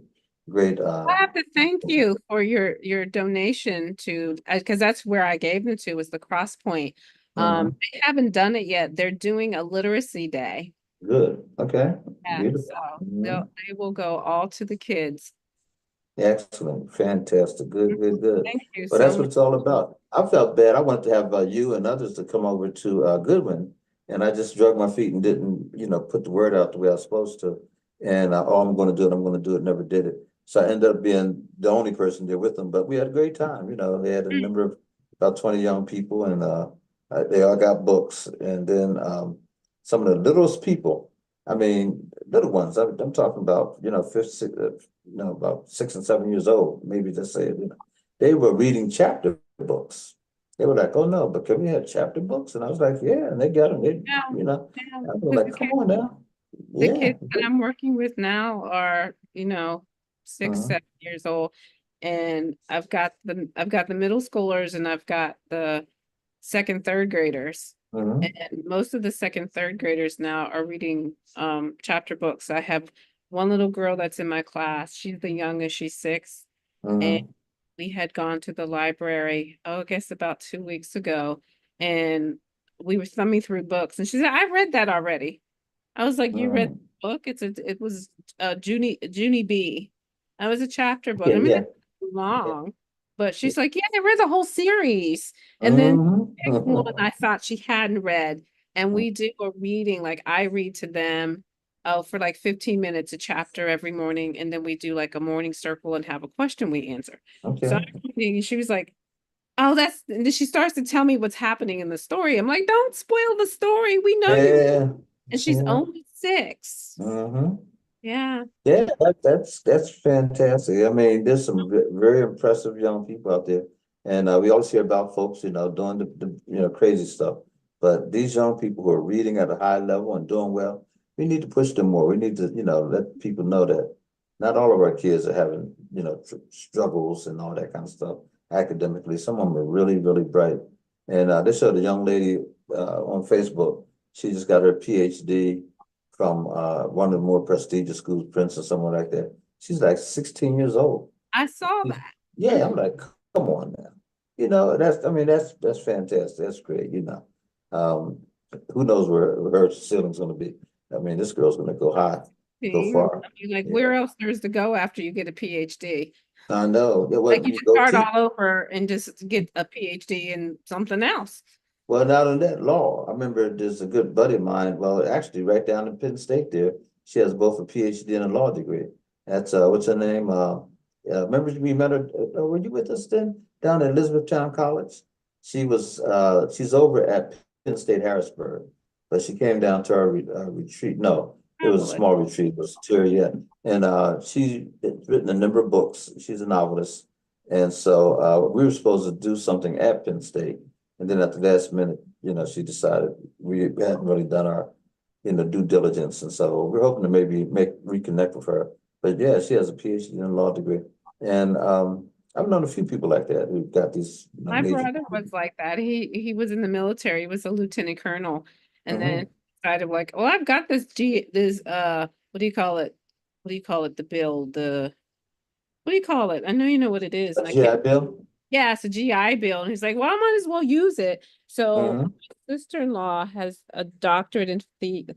Great. I have to thank you for your donation to because that's where I gave them to was the Cross Point. Mhm. They haven't done it yet. They're doing a literacy day. Good. Okay. Yeah, so Beautiful. Mhm. they will go all to the kids. Excellent, fantastic, good, good, good. Thank you Well, so that's what much. it's all about. I felt bad. I wanted to have you and others to come over to Goodwin, and I just drug my feet and didn't, put the word out the way I was supposed to. And oh, I'm going to do it. I'm going to do it. Never did it. So I ended up being the only person there with them. But we had a great time. They had a number of about 20 young people, and they all got books. And then some of the littlest people. I mean, little ones. I'm talking about, fifth, sixth, about 6 and 7 years old, maybe just say it, they were reading chapter books. They were like, oh no, but can we have chapter books? And I was like, yeah, and they got them. Now, I was because like, come on now. the Yeah. kids that I'm working with now are, six, Uh-huh. 7 years old. And I've got the middle schoolers and I've got the second, third graders. Uh-huh. And most of the second, third graders now are reading chapter books. I have one little girl that's in my class. She's the youngest, she's 6. And Uh-huh. we had gone to the library, I guess about 2 weeks ago, and we were thumbing through books. And she said, I read that already. I was like, you read Uh-huh. the book? It was Junie B. That was a chapter book. Yeah, I mean, yeah. it's long, but she's like, yeah, I read the whole series. And then picked one Uh-huh. I thought she hadn't read. And we do a reading, like I read to them. oh, for like 15 minutes a chapter every morning, and then we do like a morning circle and have a question we answer. So Okay. she was like, oh, that's, and then she starts to tell me what's happening in the story. I'm like, don't spoil the story. We know you. Yeah. And she's Yeah. only 6. Mm-hmm. Yeah. Yeah, that's fantastic. I mean, there's some very impressive young people out there, and we always hear about folks, doing the crazy stuff. But these young people who are reading at a high level and doing well, we need to push them more. We need to, let people know that not all of our kids are having, struggles and all that kind of stuff academically. Some of them are really, really bright. And they showed a young lady on Facebook. She just got her PhD from one of the more prestigious schools, Princeton, somewhere like that. She's like 16 years old. I saw that. Yeah, I'm like, come on now. I mean, that's fantastic. That's great, Um, who knows where her ceiling's gonna be. I mean, this girl's gonna go high, go far. I mean, like, Yeah, where else there's to go after you get a PhD? I know. Yeah, Like, what you you just go start teach? all over and just get a PhD in something else. Well, not on that law. I remember there's a good buddy of mine. Well, actually, right down in Penn State there, she has both a PhD and a law degree. That's what's her name? Remember we met her? Were you with us then down at Elizabethtown College? She's over at Penn State Harrisburg, but she came down to our retreat. No, it was a Probably. small retreat. It was tour yet, and she's written a number of books. She's a novelist, and so we were supposed to do something at Penn State. And then at the last minute, she decided we hadn't really done our, due diligence. And so we're hoping to maybe reconnect with her. But yeah, she has a PhD in law degree. And I've known a few people like that who got these, My major. brother was like that. He was in the military. He was a lieutenant colonel, and then Mhm. decided like, oh, I've got this what do you call it? What do you call it? The bill, the what do you call it? I know you know what it is, and I can't. GI Bill. Yeah, it's a GI Bill. And he's like, well, I might as well use it. So Hmm. my sister-in-law has a doctorate in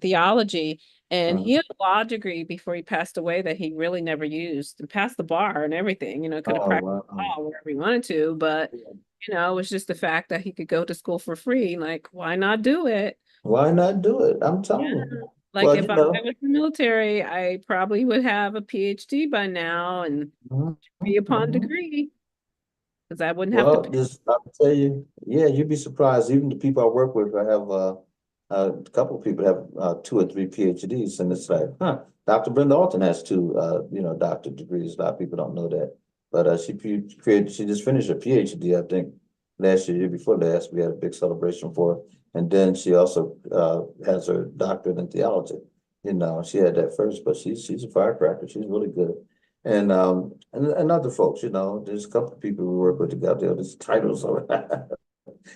theology, and he Hmm. had a law degree before he passed away that he really never used and passed the bar and everything, could have Oh, practiced wow. law wherever he wanted to, but it was just the fact that he could go to school for free. Like, why not do it? Why not do it? I'm telling Yeah. you. Like Well, if I was in the military, I probably would have a PhD by now and mhm, be upon mhm. degree because I wouldn't have to Well, pay. just I'll tell you, yeah, you'd be surprised. Even the people I work with, I have a couple of people have 2 or 3 PhDs, and it's like, huh. Dr. Brenda Alton has 2, doctorate degrees. A lot of people don't know that, but she just finished her PhD, I think, last year before last. We had a big celebration for her, and then she also has her doctorate in theology. She had that first, but she's a firecracker. She's really good. And other folks, there's a couple of people we work with together. There's titles, so I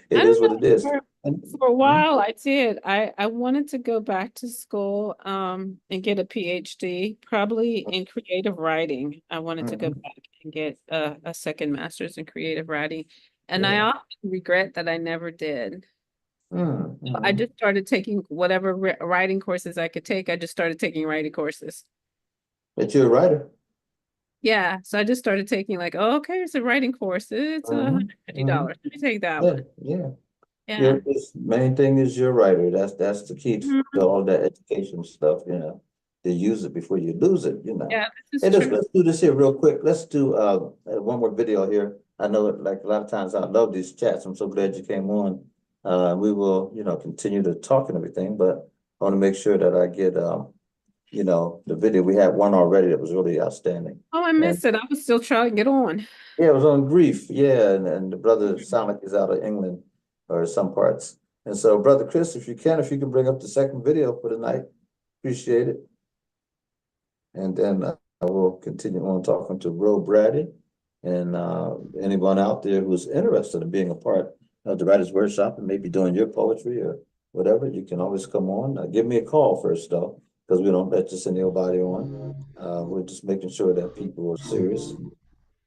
it is don't what it know. is. And For a mhm, while, I did. I wanted to go back to school and get a PhD, probably in creative writing. I wanted to go mhm, back and get a second master's in creative writing. And I yeah, often regret that I never did. I mhm. just started taking whatever writing courses I could take. I just started taking writing courses. But you're a writer. Yeah, so I just started taking like, oh, okay, it's a writing course. It's Mhm, mhm. $150. Let me take that Yeah, one. yeah. Yeah. Main thing is you're a writer. That's the key Mhm. to all that education stuff, to use it before you lose it, Yeah, this Hey, is true. let's do this here real quick. Let's do one more video here. I know it like a lot of times I love these chats. I'm so glad you came on. We will, continue to talk and everything, but I want to make sure that I get the video. We had one already that was really outstanding. Oh, I And missed it. I was still trying to get on. yeah, it was on grief. Yeah, and the brother sounded like he's out of England or some parts. And so, Brother Chris, if you can bring up the second video for the night, appreciate it. And then I will continue on talking to Ro Brady and anyone out there who's interested in being a part of the Writers Workshop and maybe doing your poetry or whatever. You can always come on. Give me a call first, though, because we don't let just anybody on. We're just making sure that people are serious.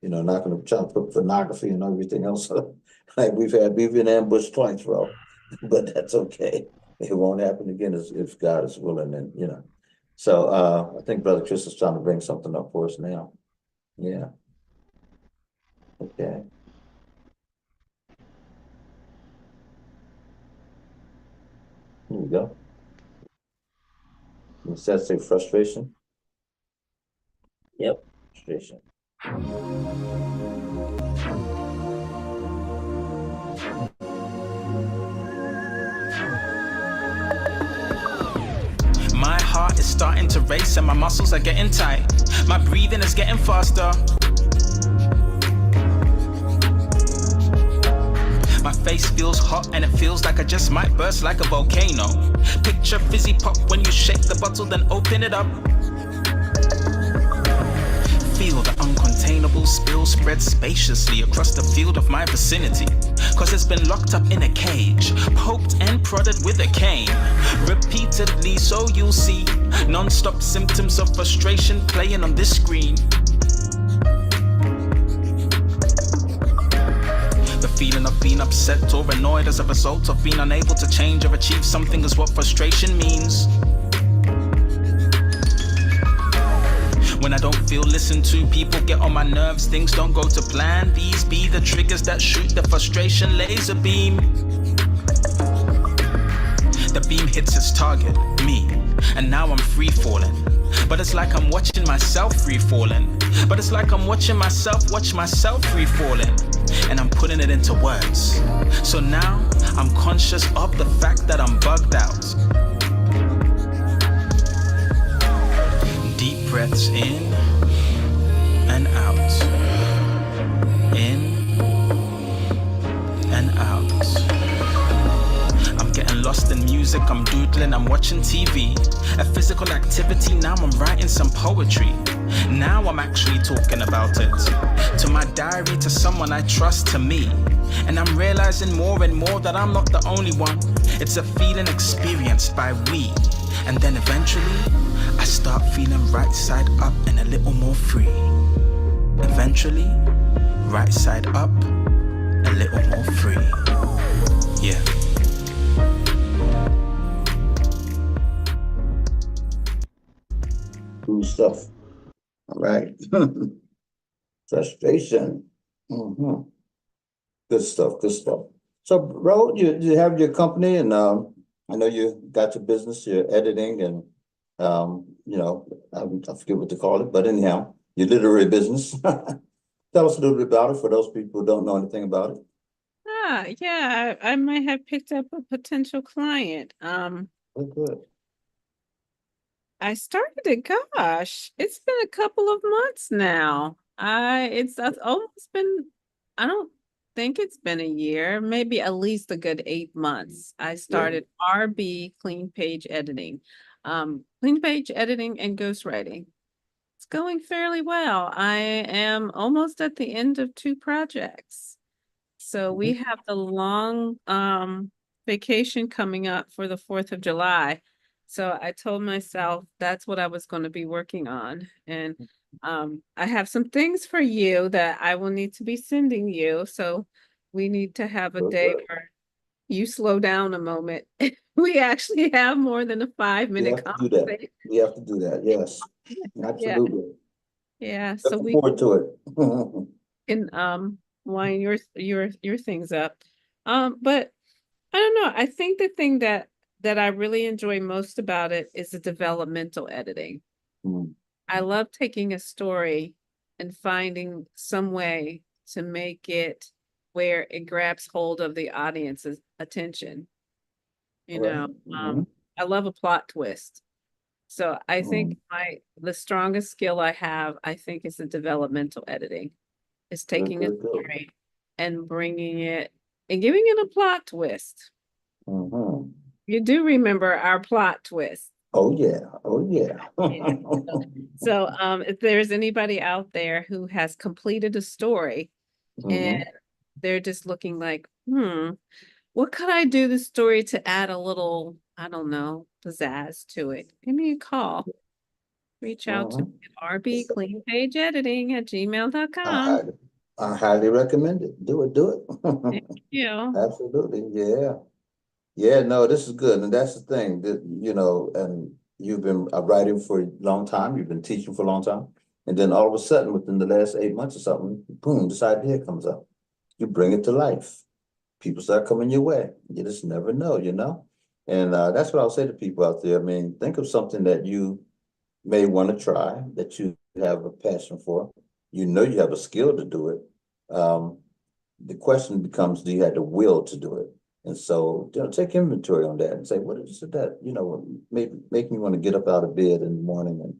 Not gonna try to put pornography and everything else up. Like we've been ambushed twice, bro. But that's okay. It won't happen again if God is willing and So I think Brother Chris is trying to bring something up for us now. Yeah, okay. Here we go. It says say frustration. Yep, frustration. My heart is starting to race and my muscles are getting tight. My breathing is getting faster. My face feels hot and it feels like I just might burst like a volcano. Picture fizzy pop when you shake the bottle, then open it up. Feel the uncontainable spill spread spaciously across the field of my vicinity. Cause it's been locked up in a cage, poked and prodded with a cane. Repeatedly, so you'll see non-stop symptoms of frustration playing on this screen. The feeling of being upset or annoyed as a result of being unable to change or achieve something is what frustration means. When I don't feel listened to, people get on my nerves, things don't go to plan. These be the triggers that shoot the frustration laser beam. The beam hits its target, me, and now I'm free falling. But it's like I'm watching myself free falling. But it's like I'm watching myself watch myself free falling. And I'm putting it into words. So now I'm conscious of the fact that I'm bugged out. Deep breaths in and out. In and out. I'm getting lost in music, I'm doodling, I'm watching TV. A physical activity, now I'm writing some poetry. Now I'm actually talking about it. To my diary, to someone I trust, to me. And I'm realizing more and more that I'm not the only one. It's a feeling experienced by we. And then eventually, I start feeling right side up and a little more free. Eventually, right side up, a little more free. Yeah. Cool stuff. All right. Frustration. Good stuff, good stuff. So, Ro, you have your company, and I know you got your business, your editing, and you know, I forget what to call it, but anyhow, your literary business. Tell us a little bit about it for those people who don't know anything about it. Yeah, I might have picked up a potential client. Oh, good. I started it, gosh, it's been a couple of months now. It's almost been, I don't think it's been a year, maybe at least a good 8 months. I started RB Clean Page Editing. Clean Page Editing and ghostwriting. It's going fairly well. I am almost at the end of 2 projects. So we have the long vacation coming up for the 4th of July. So I told myself that's what I was going to be working on. And I have some things for you that I will need to be sending you. So we need to have a day where you slow down a moment. We actually have more than a 5-minute conversation. We have to do that. Yes, absolutely. Yeah. So Looking we forward to it. can line your things up. But I don't know. I think the thing that I really enjoy most about it is the developmental editing. I love taking a story and finding some way to make it where it grabs hold of the audience's attention. You know, I love a plot twist. So I think the strongest skill I have, I think, is the developmental editing. Is taking a story and bringing it and giving it a plot twist. You do remember our plot twist. Oh yeah. Oh yeah. So if there's anybody out there who has completed a story and they're just looking like, what could I do the story to add a little, I don't know, pizzazz to it? Give me a call. Reach out to me at rbcleanpageediting@gmail.com. I highly recommend it. Do it. Thank you. Absolutely. Yeah. Yeah, no, this is good. And that's the thing that, you know, and you've been writing for a long time. You've been teaching for a long time. And then all of a sudden, within the last 8 months or something, boom, this idea comes up. You bring it to life. People start coming your way. You just never know, you know? And that's what I'll say to people out there. I mean, think of something that you may want to try, that you have a passion for. You know you have a skill to do it. The question becomes, do you have the will to do it? And so, take inventory on that and say, what is it that, make me want to get up out of bed in the morning and,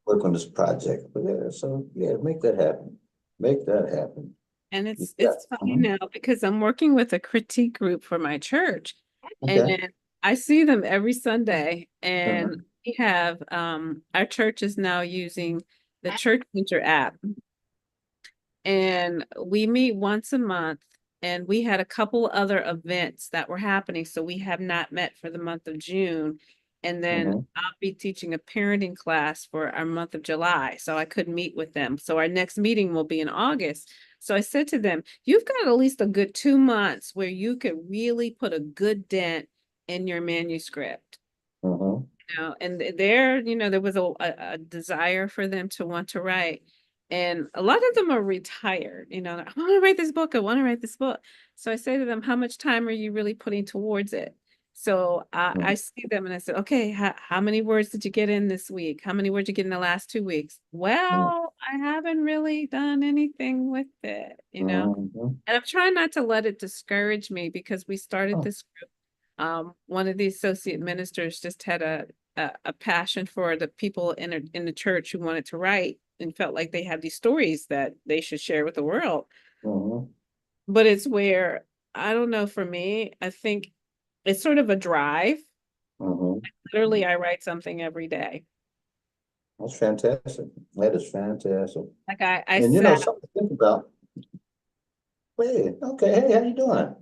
work on this project. But make that happen. Make that happen. And it's funny now because I'm working with a critique group for my church, Okay. and I see them every Sunday, and we have our church is now using the Church Center app, and we meet once a month, and we had a couple other events that were happening, so we have not met for the month of June. And then I'll be teaching a parenting class for our month of July, so I couldn't meet with them. So our next meeting will be in August. So I said to them, you've got at least a good 2 months where you could really put a good dent in your manuscript. And there was a desire for them to want to write. And a lot of them are retired, I want to write this book. I want to write this book. So I say to them, how much time are you really putting towards it? So I see them and I said, okay, how many words did you get in this week? How many words did you get in the last 2 weeks? Well, I haven't really done anything with it, And I'm trying not to let it discourage me because we started this group. One of the associate ministers just had a passion for the people in the church who wanted to write and felt like they had these stories that they should share with the world. But it's where, I don't know, for me, I think it's sort of a drive. Literally, I write something every day. That's fantastic. That is fantastic. Like I and said, something to think about. Hey, okay. Hey, how you doing?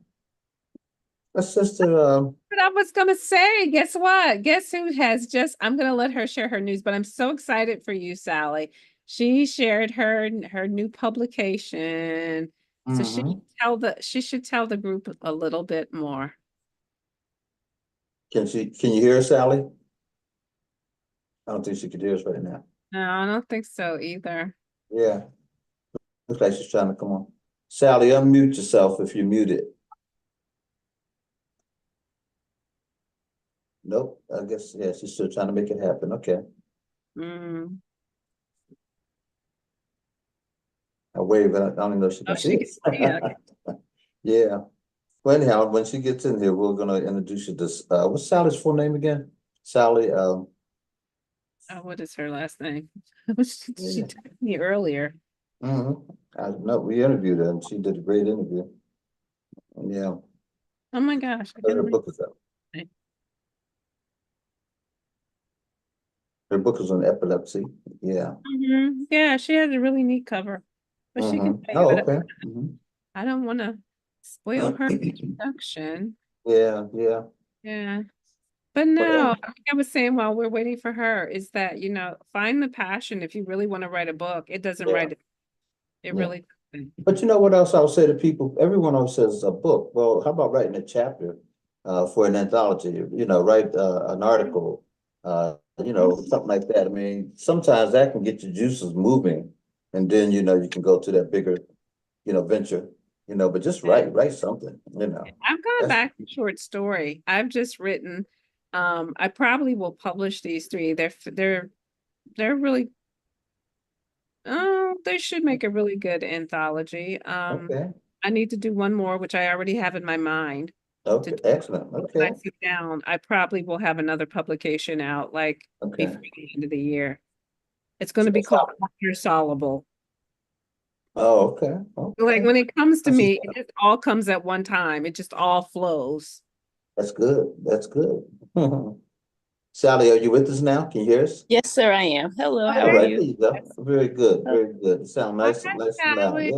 That's Sister. But I was gonna say, guess what? Guess who has I'm gonna let her share her news, but I'm so excited for you, Sally. She shared her new publication. So she should tell the group a little bit more. Can you hear us, Sally? I don't think she could hear us right now. No, I don't think so either. Yeah. Looks like she's trying to come on. Sally, unmute yourself if you're muted. Nope. I guess, she's still trying to make it happen. Okay. I wave, but I don't even know if she can see it. Yeah. Well, anyhow, when she gets in here, we're gonna introduce you to this. What's Sally's full name again? Sally. What is her last name? She texted me earlier. I know we interviewed her, and she did a great interview. Yeah. Oh my gosh! Her book is out. Her book is on epilepsy. Yeah. Yeah, she has a really neat cover, but she can. Okay. I don't want to spoil her introduction. Yeah. But no, like I was saying while we're waiting for her, is that, find the passion if you really want to write a book. It doesn't write it. It really doesn't. But you know what else I'll say to people? Everyone else says a book. Well, how about writing a chapter for an anthology? Write an article, something like that. I mean, sometimes that can get your juices moving, and then you can go to that bigger, venture. But just write something. I've gone back to short story. I've just written. I probably will publish these 3. They're really. Oh, they should make a really good anthology. Okay. I need to do one more, which I already have in my mind. Okay, excellent. Okay. When I sit down, I probably will have another publication out before the end of the year. It's going to be called Water Soluble. Oh, okay. Like when it comes to me, it just all comes at one time. It just all flows. That's good. That's good. Sally, are you with us now? Can you hear us? Yes, sir, I am. Hello, how All are right, you? there you go. Very good. Very good. Sound nice and loud.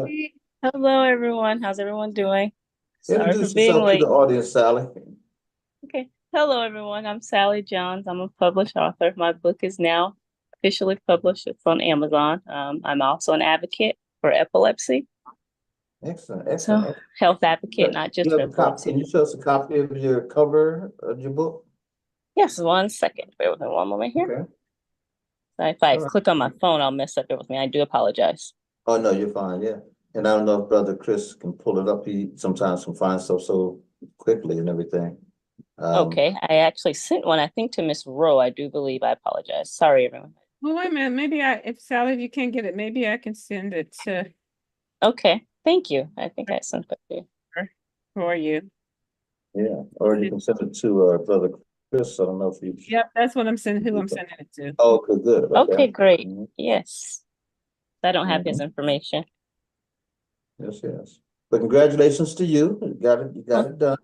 Yeah. Hello, everyone. How's everyone doing? Sorry Introduce for being yourself to late. the audience, Sally. Okay. Hello, everyone. I'm Sally Johns. I'm a published author. My book is now officially published. It's on Amazon. I'm also an advocate for epilepsy. Excellent. So, health advocate, not just for epilepsy. Can you show us a copy of your cover of your book? Yes, 1 second. Bear with me one moment here. Okay. So if I click on my phone, I'll mess up. Bear with me. I do apologize. Oh, no, you're fine. Yeah. And I don't know if Brother Chris can pull it up. He sometimes can find stuff so quickly and everything. Okay, I actually sent one, I think, to Miss Rowe, I do believe. I apologize. Sorry, everyone. Well, wait a minute, maybe if Sally, if you can't get it, maybe I can send it to Okay, thank you. I think I sent that to you. her for you. Yeah, or you can send it to Brother Chris. I don't know if you. Yep, that's what I'm sending, who I'm sending it to. Oh, okay, good. Okay, great. Mhm, Yes. I don't have his mhm. information. Yes, yes. But congratulations to you. You got it done.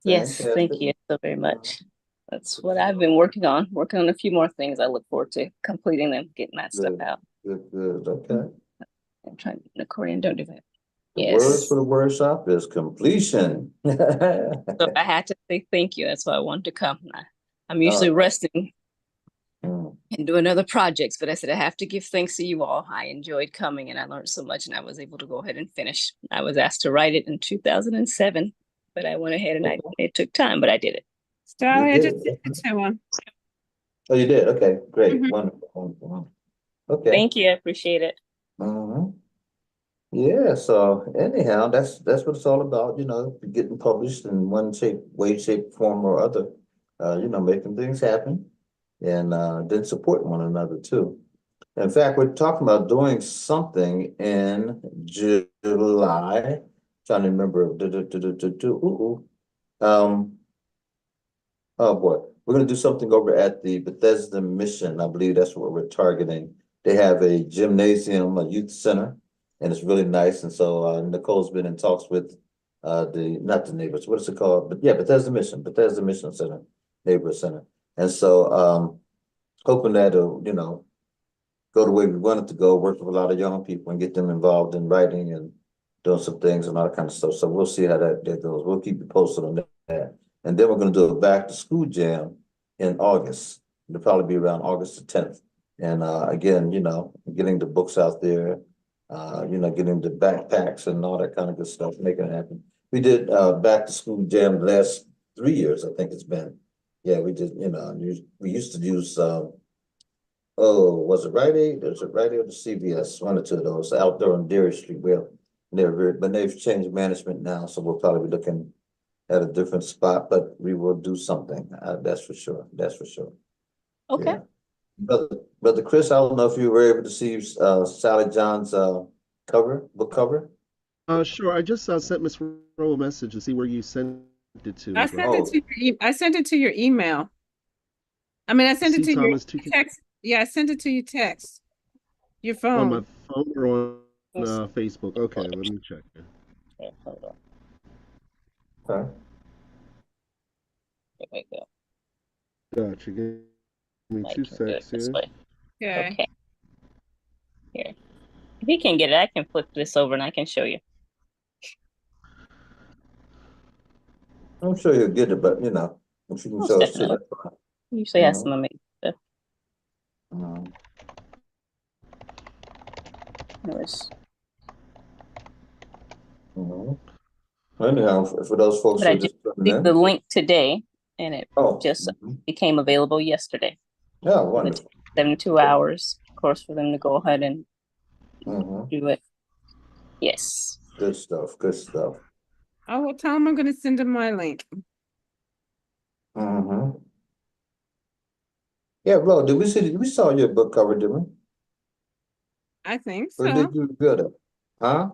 Yes, thank Fantastic. you so very much. That's what I've been working on a few more things. I look forward to completing them, getting that stuff Good, out. good, okay. I'm trying, accordion, don't do that. The word Yes. for the workshop is completion. So I had to say thank you. That's why I wanted to come. I'm usually resting Mm. and doing other projects, but I said I have to give thanks to you all. I enjoyed coming and I learned so much, and I was able to go ahead and finish. I was asked to write it in 2007, but I went ahead and it took time, but I did it. Sally, You I did just it. sent it to him. Oh, you did? Okay, great. Mhm. Wonderful, wonderful. Okay. Thank you. I appreciate it. Mhm. Yeah, so anyhow, that's what it's all about, getting published in one way, shape, form, or other. Making things happen and then supporting one another too. In fact, we're talking about doing something in July. Trying to remember. Um, oh boy, we're gonna do something over at the Bethesda Mission. I believe that's what we're targeting. They have a gymnasium, a youth center, and it's really nice. And so Nicole's been in talks with not the neighbors, what is it called? But yeah, Bethesda Mission Center, neighbor center. And so hoping that go the way we want it to go, work with a lot of young people and get them involved in writing and doing some things and all that kind of stuff. So we'll see how that goes. We'll keep you posted on that. And then we're going to do a back to school jam in August. It'll probably be around August the 10th. And again, getting the books out there, getting the backpacks and all that kind of good stuff, making it happen. We did back to school jam the last 3 years, I think it's been. Yeah, we did, we used to use oh, was it Rite Aid? Was it Rite Aid or the CVS? One or two of those out there on Dairy Street. Well, but they've changed management now, so we'll probably be looking at a different spot, but we will do something. That's for sure. That's for sure. Okay. Yeah. Brother Chris, I don't know if you were able to see Sally John's book cover. Sure. I just sent Miss Rowe a message to see where you sent it to I as well. sent it to I sent it to your email. I mean, I sent it to your Thomas text. Yeah, I sent it to your text. Your on my phone. phone or on Facebook. Okay, let me check. Okay, hold on. Okay. Here we go. Gotcha. Give me I 2 can do it secs this here. way. Okay. Okay. Here. If you can get it, I can flip this over and I can show you. I'm sure you'll get it, but if you can Most show us too, definitely. that's fine. Usually has some amazing stuff. Mhm. Mhm. Anyhow, for those folks But who I are just just coming received the in. link today, and it just Mhm. became available yesterday. Yeah, It wonderful. takes 72 hours, of course, for them to go ahead and Mhm. do it. Yes. Good stuff. Good stuff. Oh, well, tell him I'm going to send him my link. Mm-hmm. Yeah, bro, we saw your book cover, didn't we? I think Or so. did you good at? Huh?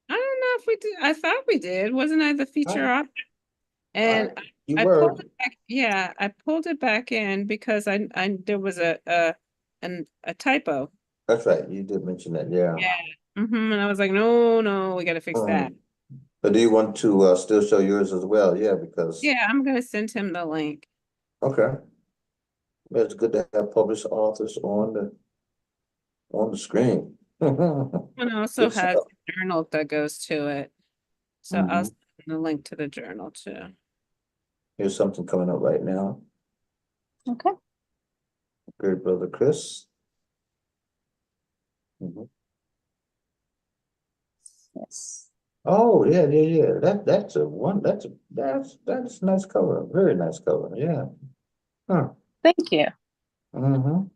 I don't know if we did. I thought we did. Wasn't I the feature author? And You I were. pulled it back. Yeah, I pulled it back in because I there was a typo. That's right. You did mention that, yeah. Yeah. And I was like, no, we got to fix that. But do you want to still show yours as well? Yeah, because Yeah, I'm gonna send him the link. okay. Yeah, it's good to have published authors on the screen. And also Good has stuff. a journal that goes to it. So I'll Mhm. send the link to the journal too. Here's something coming up right now. Okay. Good brother Chris. Mhm. Yes. Oh yeah. That's a one. That's a nice cover. Very nice cover. Yeah. Huh. Thank you. Mm-hmm.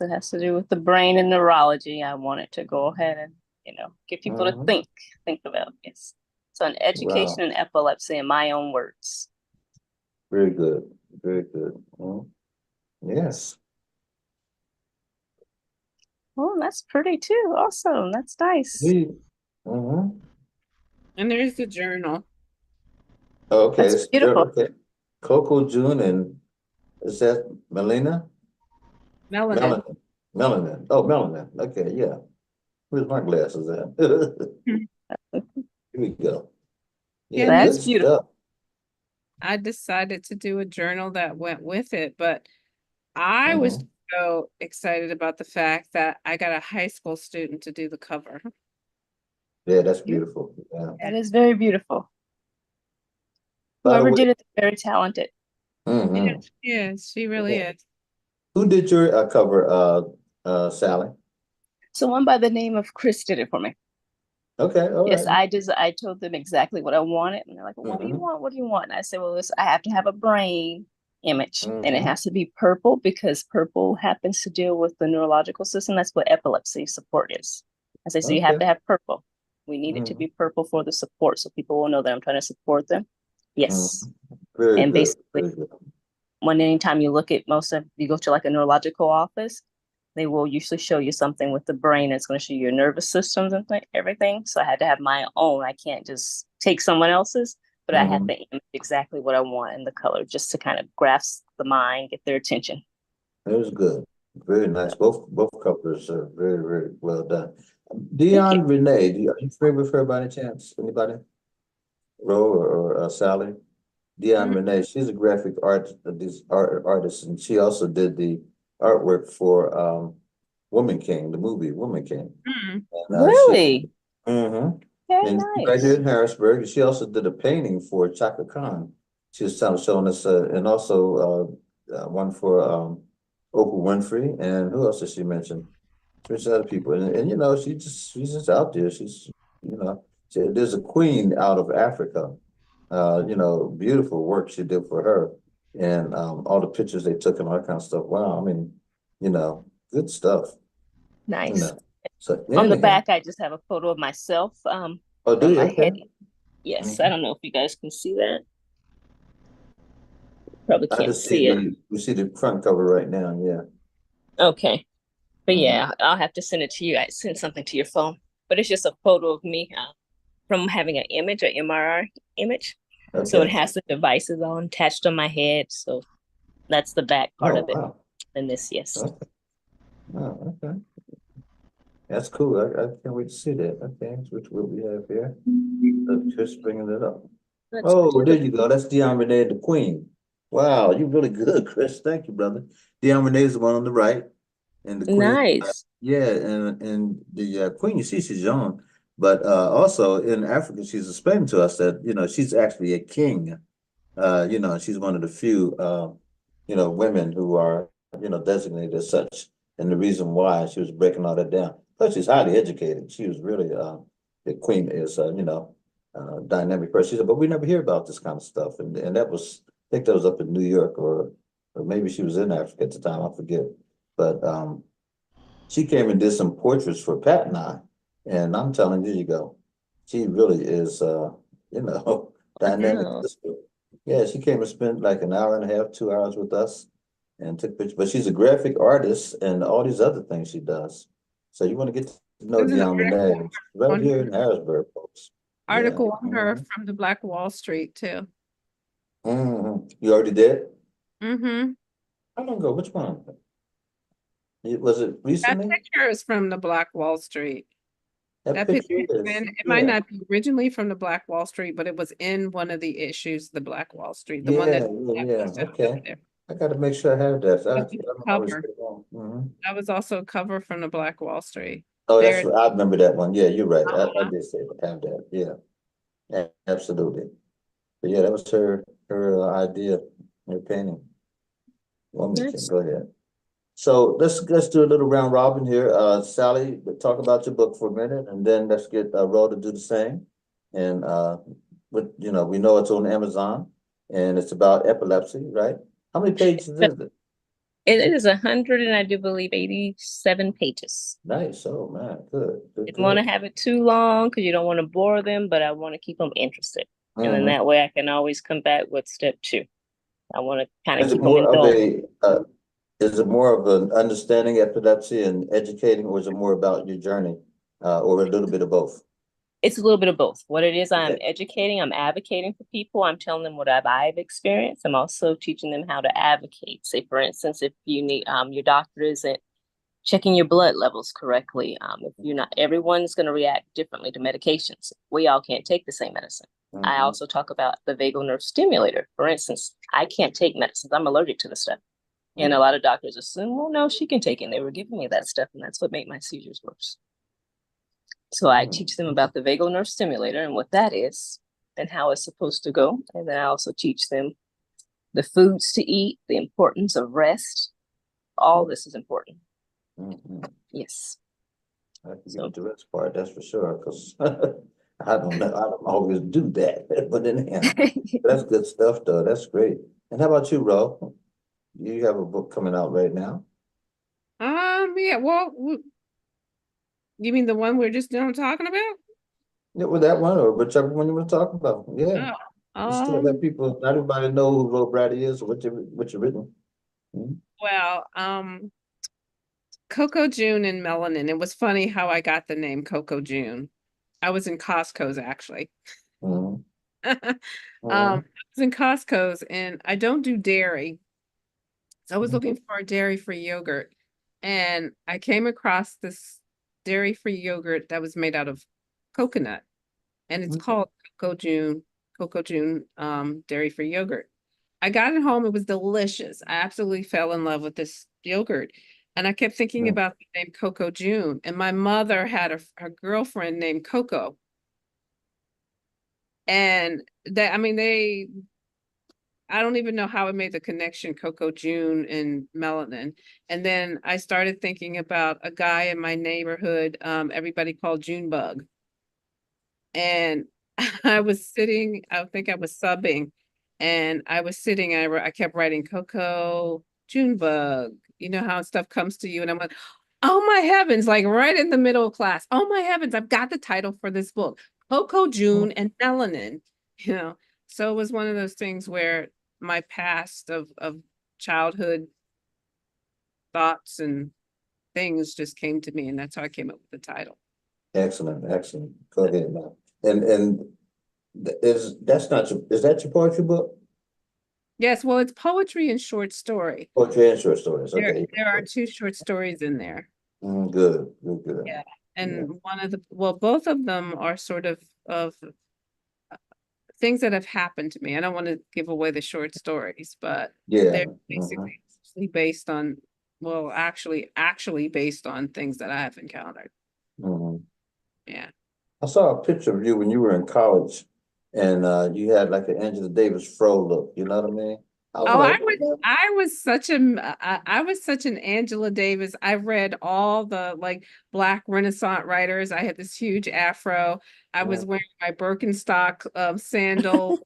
It has to do with the brain and neurology. I wanted to go ahead and, get people to think about this. So an education Wow. in epilepsy in my own words. Very good. Very good. Yes. Oh, that's pretty too. Awesome. That's nice. Mm-hmm. And there's the journal. Okay. That's beautiful. Okay. Coco, June, and is that Melina? Melanin. Melanin. Oh, Melanin. Okay, yeah. Where's my glasses at? Here we go. Yeah, Yeah, good That's beautiful. stuff. I decided to do a journal that went with it, but I was Mhm. so excited about the fact that I got a high school student to do the cover. Yeah, that's beautiful. Yeah. That is very beautiful. By the Whoever way, did it is very talented. mhm. Yes, she really Yeah. is. Who did your cover, Sally? Someone by the name of Chris did it for me. Okay, all Yes, right. I told them exactly what I wanted, and they're like, "What do you Mhm. want? What do you want?" And I said, "Well, listen, I have to have a brain image, and it Mhm. has to be purple because purple happens to deal with the neurological system. That's what epilepsy support is." I say, "So you have Okay. to have purple. We need it to Mhm. be purple for the support, so people will know that I'm trying to support them." Yes, Mhm. Very and good. basically, Very good. when anytime you look at you go to like a neurological office, they will usually show you something with the brain that's going to show you your nervous systems and everything. So I had to have my own. I can't just take someone else's, but I have Mhm. to image exactly what I want in the color just to kind of grasp the mind, get their attention. That was good. Very nice. Both covers are very, very well done. Thank you. Dion Renee, are you familiar with her by any chance? Anybody? Ro or Sally? Dion Mm, Renee, she's a graphic artist, and she also did the artwork for Woman King, the movie Woman King. mm. And Really? mhm. Very And she's right here nice. in Harrisburg. And she also did a painting for Chaka Khan. She was showing us, and also one for Oprah Winfrey. And who else did she mention? There's other people, and you know, she's just out there. She's there's a queen out of Africa. You know, beautiful work she did for her, and all the pictures they took and all that kind of stuff. Wow, I mean, you know, good stuff. You Nice. know, so On the anyhow, back, I just have a photo of myself oh, do from you? my Okay. head. Yes, I Mhm. don't know if you guys can see that. Probably I can't just see see it. we see the front cover right now. Yeah. Okay. But Mhm. yeah, I'll have to send it to you. I send something to your phone. But it's just a photo of me from having an image, an MRI image. So it Okay. has the devices on attached on my head. So that's the back part Oh of it. wow. And this, yes. Okay. Oh, okay. That's cool. I can't wait to see that. Okay, which what we have here. Just bringing it up. That's Oh, there beautiful. you go. That's Dion Renee, the Queen. Wow, you're really good, Chris. Thank you, brother. Dion Renee is the one on the right, and the Queen. Nice. Yeah, and the Queen. You see, she's young, but also in Africa, she's explaining to us that she's actually a king. She's one of the few women who are designated as such, and the reason why she was breaking all that down. Plus, she's highly educated. She was really the Queen is dynamic person. She said, but we never hear about this kind of stuff. And that was, I think that was up in New York or maybe she was in Africa at the time, I forget. But she came and did some portraits for Pat and I. And I'm telling you go. She really is, dynamic. Wow. Yeah, she came and spent like an hour and a half, 2 hours with us and took pictures. But she's a graphic artist and all these other things she does. So you want to get to know There's an Dion Renee right on here her in Harrisburg, folks. Yeah. article on her from the Black Wall Street too. You already did? Mm-hmm. How long ago? Which one? Was it That recently? picture is from the Black Wall Street. That That picture picture has is, been, it might yeah. not be originally from the Black Wall Street, but it was in one of the issues, the Black Wall Street, the one Yeah, that yeah. posted over Okay. there. I got to make sure I have that. I That was don't a always cover. get it wrong. That was also a cover from the Black Wall Street. Oh, that's There. right. I remember that one. Yeah, you're right. I Uh-huh. did say have that. Yeah, absolutely. But yeah, that was her idea, her painting. Woman King. Nice. Go ahead. So let's do a little round robin here. Sally, talk about your book for a minute, and then let's get Ro to do the same. And we know it's on Amazon, and it's about epilepsy, right? How many pages is it? It is 100 and I do believe 87 pages. Nice. Oh man, good, good, Didn't want to good. have it too long because you don't want to bore them, but I want to keep them interested. And then Mhm. that way I can always come back with step 2. I want to kind of Is it keep them more of indulged. is it more of an understanding epilepsy and educating, or is it more about your journey, or a little bit of both? It's a little bit of both. What it is, I'm Okay. educating, I'm advocating for people. I'm telling them what I've experienced. I'm also teaching them how to advocate. Say, for instance, if you need your doctor isn't checking your blood levels correctly. If you're not, everyone's going to react differently to medications. We all can't take the same medicine. I Mhm. also talk about the vagal nerve stimulator. For instance, I can't take medicines. I'm allergic to the stuff. And a lot of doctors assume, well, no, she can take it. And they were giving me that stuff, and that's what made my seizures worse. So I teach them about the vagal nerve stimulator and what that is and how it's supposed to go. And then I also teach them the foods to eat, the importance of rest. All this is important. Mhm. Yes. I have to So- get the rest part, that's for sure, because I don't know, I don't always do that, but then again, that's good stuff though, that's great. And how about you, Ro? You have a book coming out right now? Yeah, well, you mean the one we're just done talking about? Yeah, with that one, or whichever one you want to talk about, yeah. Oh, Just to let people, not everybody know who Ro Brady is, or what you're written. Mhm. well, Coco June and Melanin. It was funny how I got the name Coco June. I was in Costco's actually. Mhm. I Mhm. was in Costco's and I don't do dairy. So I was Mhm. looking for a dairy-free yogurt and I came across this dairy-free yogurt that was made out of coconut and it's called Coco June dairy-free yogurt. I got it home, it was delicious. I absolutely fell in love with this yogurt. And I kept thinking Mhm. about the name Coco June. And my mother had a girlfriend named Coco. And that, I mean, I don't even know how it made the connection, Coco June and Melanin. And then I started thinking about a guy in my neighborhood, everybody called Junebug. And I was sitting, I think I was subbing, and I was sitting, I kept writing Coco Junebug. You know how stuff comes to you, and I'm like, oh my heavens, like right in the middle of class. Oh my heavens, I've got the title for this book, Coco June and Melanin. You know, so it was one of those things where my past of childhood thoughts and things just came to me, and that's how I came up with the title. Excellent, excellent. Go ahead now. And that's not your, is that your poetry book? Yes, well, it's poetry and short story. Poetry and short stories, There, okay. there are two short stories in there. Good, good, good. Yeah. And one of the, well, both of them are sort of things that have happened to me. I don't want to give away the short stories, but Yeah. they're Mhm. basically based on, well, actually based on things that I have encountered. Mhm. Yeah. I saw a picture of you when you were in college, and you had like an Angela Davis fro look. You know what I mean? I was Oh, like, what? I was such an Angela Davis. I read all the like Black Renaissance writers. I had this huge afro. I was wearing my Birkenstock sandals,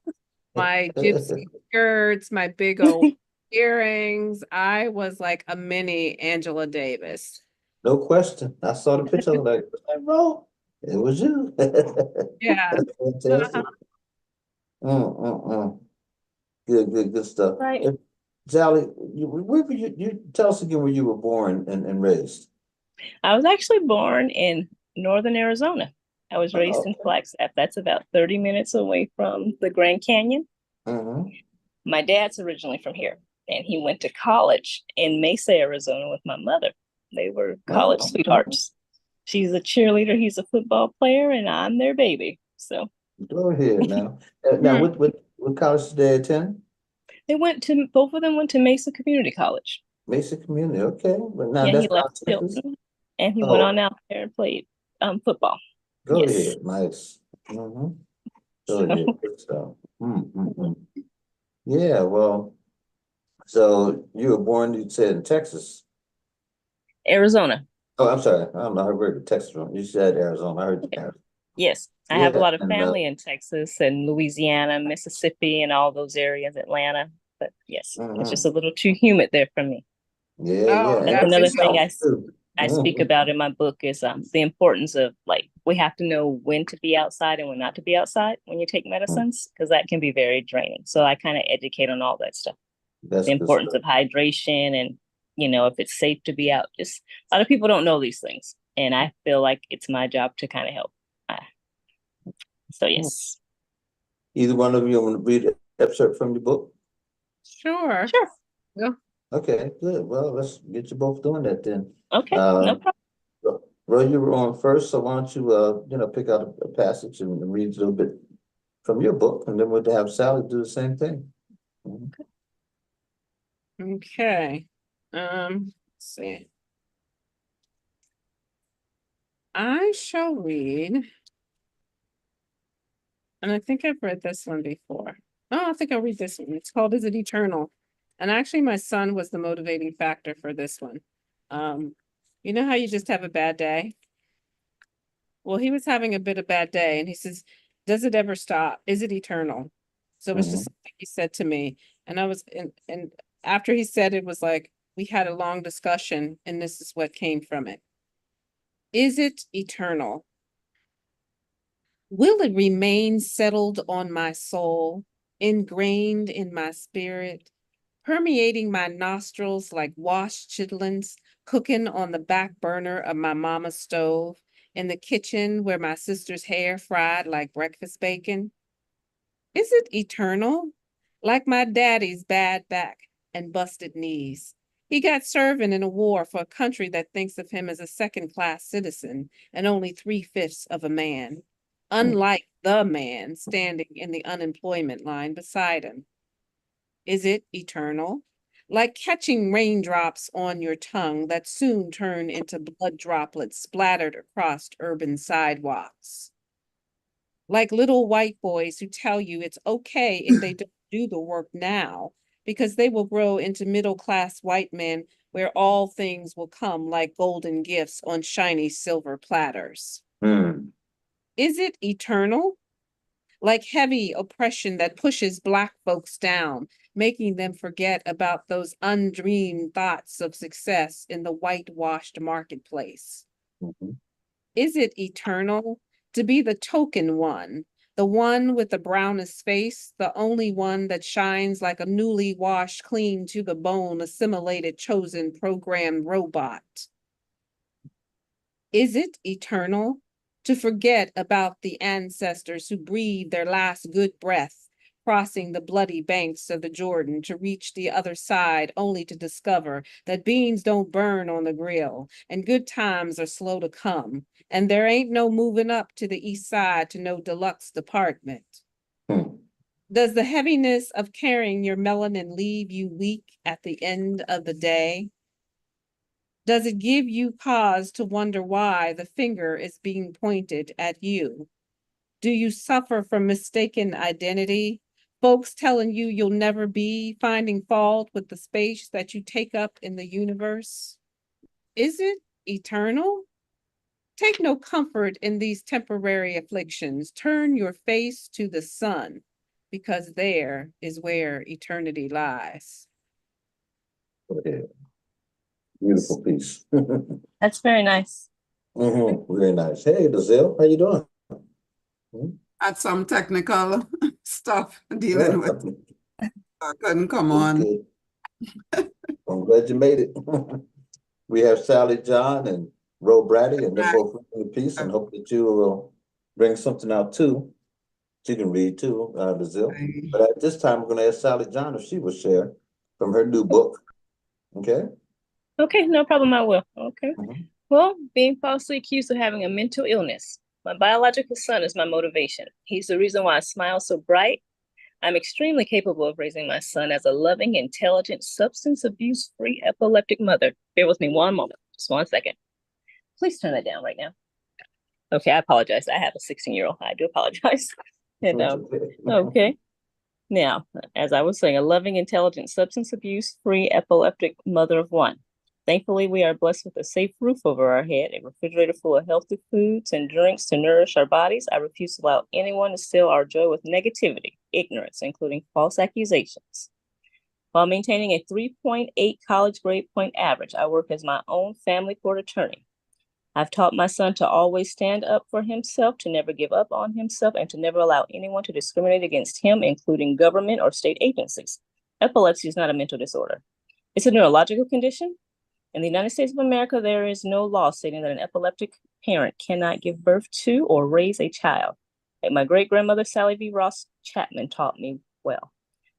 my gypsy skirts, my big old earrings. I was like a mini Angela Davis. No question. I saw the picture. I was like, bro, it was you. Yeah. That's fantastic. Mm. Good stuff. Right. Sally, where were you tell us again where you were born and raised? I was actually born in northern Arizona. I was raised in Okay. Flagstaff. That's about 30 minutes away from the Grand Canyon. Mm-hmm. My dad's originally from here, and he went to college in Mesa, Arizona with my mother. They were college sweethearts. She's a cheerleader, he's a football player, and I'm their baby. So Go ahead now. Now, what college did they attend? both of them went to Mesa Community College. Mesa Community. Okay, but now Yeah, he that's left not Texas. Tilton and he went Oh, on out there and played football. go Yes. ahead. Nice. Mm-hmm. Go So, ahead. Good stuff. Yeah. Well, so you were born, you said in Texas. Arizona. Oh, I'm sorry. I don't know. I heard the Texas one. You said Arizona. I heard Arizona. Yes. I have a Yeah, lot of and family in Texas and Louisiana, Mississippi, and all those areas, Atlanta. But yes, it's just a little too humid there for me. yeah, Oh, and That's that's the another thing South too. I speak about in my book is the importance of like we have to know when to be outside and when not to be outside when you take medicines because that can be very draining. So I kind of educate on all that stuff. That's the good importance stuff. of hydration and, if it's safe to be out. Just a lot of people don't know these things. And I feel like it's my job to kind of help. So yes. Either one of you want to read an excerpt from your book? Sure. Sure. Go. Okay, good. Well, let's get you both doing that then. Okay, no problem. Roy, you were on first, so why don't you, pick out a passage and read a little bit from your book, and then we'll have Sally do the same thing. Okay. Let's see. I shall read, and I think I've read this one before. Oh, I think I'll read this one. It's called Is It Eternal? And actually, my son was the motivating factor for this one. You know how you just have a bad day? Well, he was having a bit of bad day, and he says, "Does it ever stop? Is it eternal?" So it's just something he said to me, and I was, and after he said it was like we had a long discussion, and this is what came from it. Is it eternal? Will it remain settled on my soul, ingrained in my spirit, permeating my nostrils like washed chitlins, cooking on the back burner of my mama's stove, in the kitchen where my sister's hair fried like breakfast bacon? Is it eternal? Like my daddy's bad back and busted knees. He got serving in a war for a country that thinks of him as a second-class citizen and only 3/5 of a man, unlike the man standing in the unemployment line beside him. Is it eternal? Like catching raindrops on your tongue that soon turn into blood droplets splattered across urban sidewalks. Like little white boys who tell you it's okay if they don't do the work now, because they will grow into middle-class white men where all things will come like golden gifts on shiny silver platters. Is it eternal? Like heavy oppression that pushes Black folks down, making them forget about those undreamed thoughts of success in the whitewashed marketplace? Is it eternal to be the token one, the one with the brownest face, the only one that shines like a newly washed, clean to the bone, assimilated, chosen, programmed robot? Is it eternal to forget about the ancestors who breathed their last good breath, crossing the bloody banks of the Jordan to reach the other side, only to discover that beans don't burn on the grill and good times are slow to come, and there ain't no moving up to the east side to no deluxe department? Does the heaviness of carrying your melanin leave you weak at the end of the day? Does it give you cause to wonder why the finger is being pointed at you? Do you suffer from mistaken identity? Folks telling you you'll never be, finding fault with the space that you take up in the universe? Is it eternal? Take no comfort in these temporary afflictions. Turn your face to the sun, because there is where eternity lies. Okay. Beautiful piece. That's very nice. Very nice. Hey, Dazelle, how you doing? Had some technical stuff dealing with. I couldn't come on. Good. I'm glad you made it. We have Sally John and Ro Brady, and they're both reading the piece, and hope that you will bring something out too. You can read too, Dazelle. But at this time, we're going to ask Sally John if she will share from her new book. Okay? Okay, no problem, I will. Okay. Well, being falsely accused of having a mental illness. My biological son is my motivation. He's the reason why I smile so bright. I'm extremely capable of raising my son as a loving, intelligent, substance abuse-free epileptic mother. Bear with me one moment, just 1 second. Please turn that down right now. Okay, I apologize. I have a 16-year-old. I do apologize. And okay. Now, as I was saying, a loving, intelligent, substance abuse-free epileptic mother of one. Thankfully, we are blessed with a safe roof over our head, a refrigerator full of healthy foods and drinks to nourish our bodies. I refuse to allow anyone to steal our joy with negativity, ignorance, including false accusations. While maintaining a 3.8 college grade point average, I work as my own family court attorney. I've taught my son to always stand up for himself, to never give up on himself, and to never allow anyone to discriminate against him, including government or state agencies. Epilepsy is not a mental disorder. It's a neurological condition. In the United States of America, there is no law stating that an epileptic parent cannot give birth to or raise a child. Like my great-grandmother, Sally V. Ross Chapman, taught me well.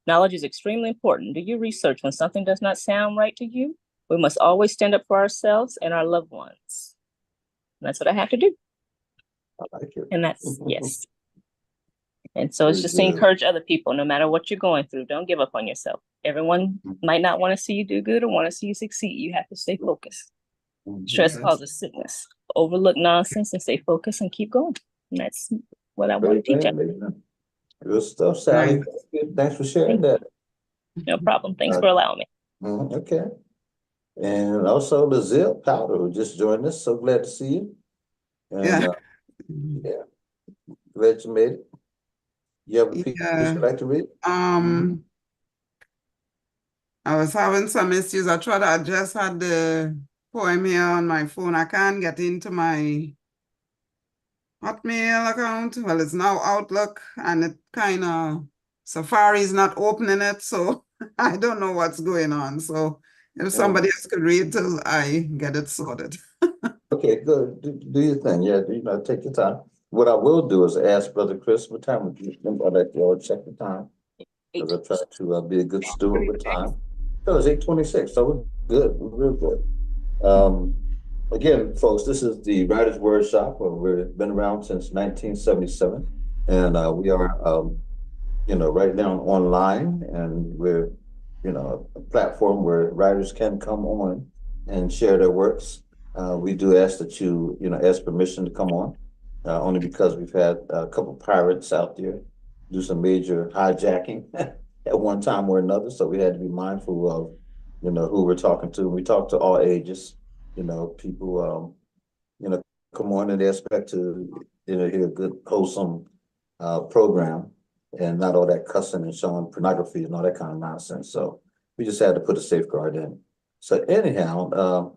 Knowledge is extremely important. Do your research when something does not sound right to you. We must always stand up for ourselves and our loved ones. And that's what I have to do. I like it. And that's, yes. And so it's Very just to good. encourage other people, no matter what you're going through, don't give up on yourself. Everyone might not want to see you do good or want to see you succeed. You have to stay focused. Stress Yes. causes sickness. Overlook nonsense and stay focused and keep going. And that's what I want to teach you. Good stuff, Sally. Right. Thanks for sharing that. No problem. Thanks for allowing me. Okay. And also the Zip Powder who just joined us. So glad to see you. And Yeah. glad you made it. You have a piece Yeah. you'd like to read? I was having some issues. I just had the poem here on my phone. I can't get into my Hotmail account. Well, it's now Outlook, and it kind of Safari's not opening it, so I don't know what's going on. So if somebody else could read till I get it sorted. Okay, good. Do your thing. Yeah, take your time. What I will do is ask Brother Chris what time would you? I'd like you all to check the time. Because I try to be a good steward with time. So it's 8:26, so we're good. We're real good. Again, folks, this is the Writers Wordshop, where we've been around since 1977, and we are, right now online, and we're, a platform where writers can come on and share their works. We do ask that you, ask permission to come on, only because we've had a couple pirates out there do some major hijacking at one time or another. So we had to be mindful of, who we're talking to. We talk to all ages, people, come on and they expect to, hear a good, wholesome program and not all that cussing and showing pornography and all that kind of nonsense. So we just had to put a safeguard in. So anyhow,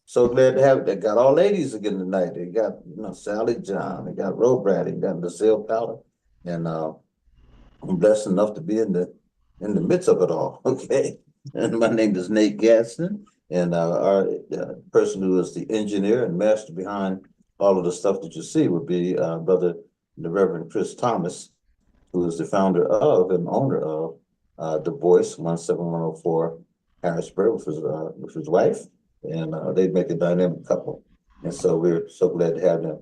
so glad to have it. They got all ladies again tonight. They got, Sally John, they got Ro Brad, they got Lucille Powder, and I'm blessed enough to be in the midst of it all. Okay, and my name is Nate Gadsden, and our person who is the engineer and master behind all of the stuff that you see would be brother, the Reverend Chris Thomas, who is the founder of and owner of the Voice 17104 Harrisburg with his wife, and they make a dynamic couple, and so we're so glad to have them.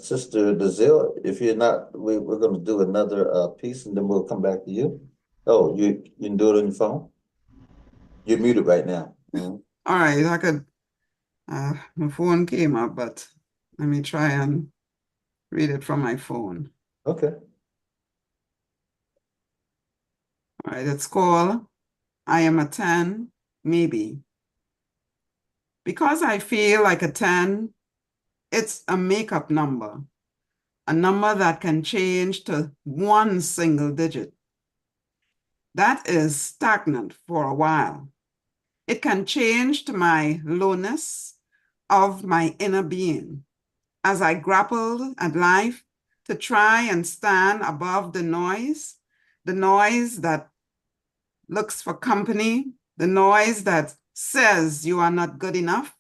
Sister Dazil, if you're not, we're going to do another piece, and then we'll come back to you. Oh, you can do it on your phone. You're muted right now. All right, I could. My phone came up, but let me try and read it from my phone. Okay. All right, it's called I Am a 10, Maybe. Because I feel like a 10, it's a makeup number, a number that can change to one single digit. That is stagnant for a while. It can change to my lowness of my inner being as I grappled at life to try and stand above the noise that looks for company, the noise that says you are not good enough.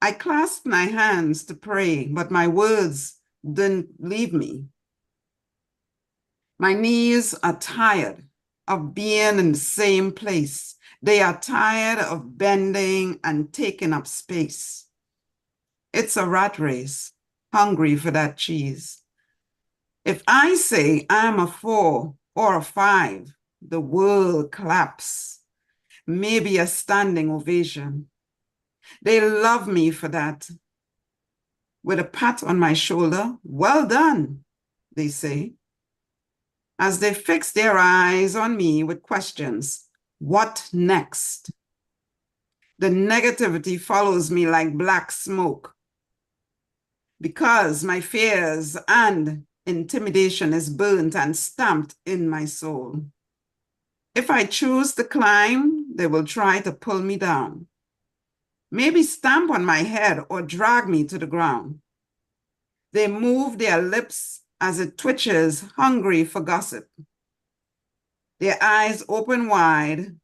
I clasped my hands to pray, but my words didn't leave me. My knees are tired of being in the same place. They are tired of bending and taking up space. It's a rat race, hungry for that cheese. If I say I'm a 4 or a 5, the world claps, maybe a standing ovation. They love me for that. With a pat on my shoulder, well done, they say. As they fix their eyes on me with questions, what next? The negativity follows me like black smoke because my fears and intimidation is burnt and stamped in my soul. If I choose to climb, they will try to pull me down, maybe stamp on my head or drag me to the ground. They move their lips as it twitches, hungry for gossip. their eyes open wide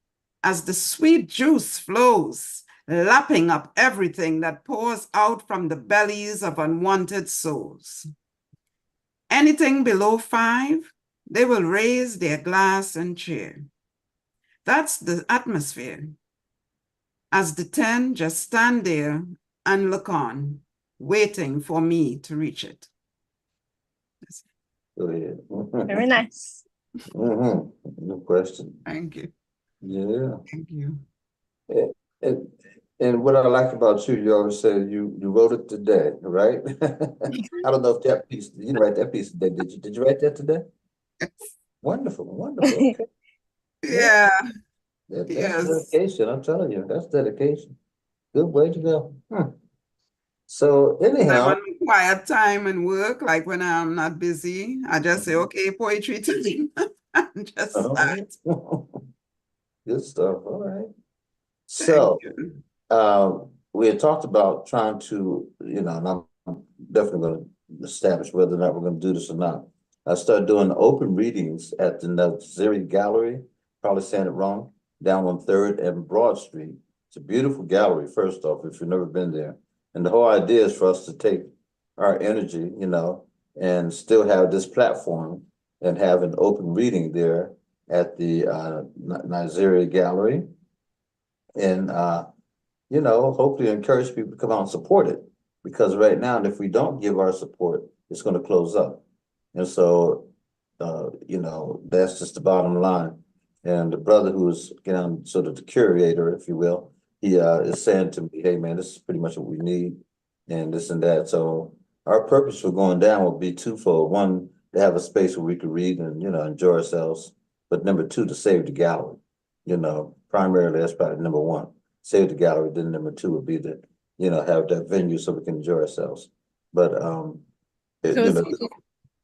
as the sweet juice flows, lapping up everything that pours out from the bellies of unwanted souls. Anything below 5, they will raise their glass and cheer. That's the atmosphere. As the 10 just stand there and look on, waiting for me to reach it. Go ahead. Very nice. No question. Thank you. Yeah. Thank you. And, and what I like about you, you always say you wrote it today, right? I don't know if that piece, you didn't write that piece today, did you? Did you write that today? Wonderful, wonderful. Okay. Yeah, That's yes. dedication, I'm telling you, that's dedication. Good way to go. So I anyhow, want quiet time and work, like when I'm not busy, I just say, okay, poetry time. And just all start. right. Good stuff, all right. Thank So, you. we had talked about trying to, and I'm definitely going to establish whether or not we're going to do this or not. I started doing open readings at the Naziri Gallery, probably saying it wrong, down on 3rd and Broad Street. It's a beautiful gallery, first off, if you've never been there. And the whole idea is for us to take our energy, and still have this platform and have an open reading there at the Naziri Gallery. And hopefully encourage people to come out and support it. Because right now, if we don't give our support, it's going to close up. And so, that's just the bottom line. And the brother who's sort of the curator, if you will, he is saying to me, hey man, this is pretty much what we need and this and that. So our purpose for going down would be twofold. One, to have a space where we could read and, enjoy ourselves. But number 2, to save the gallery. Primarily that's probably number 1. Save the gallery, then number 2 would be to, have that venue so we can enjoy ourselves. But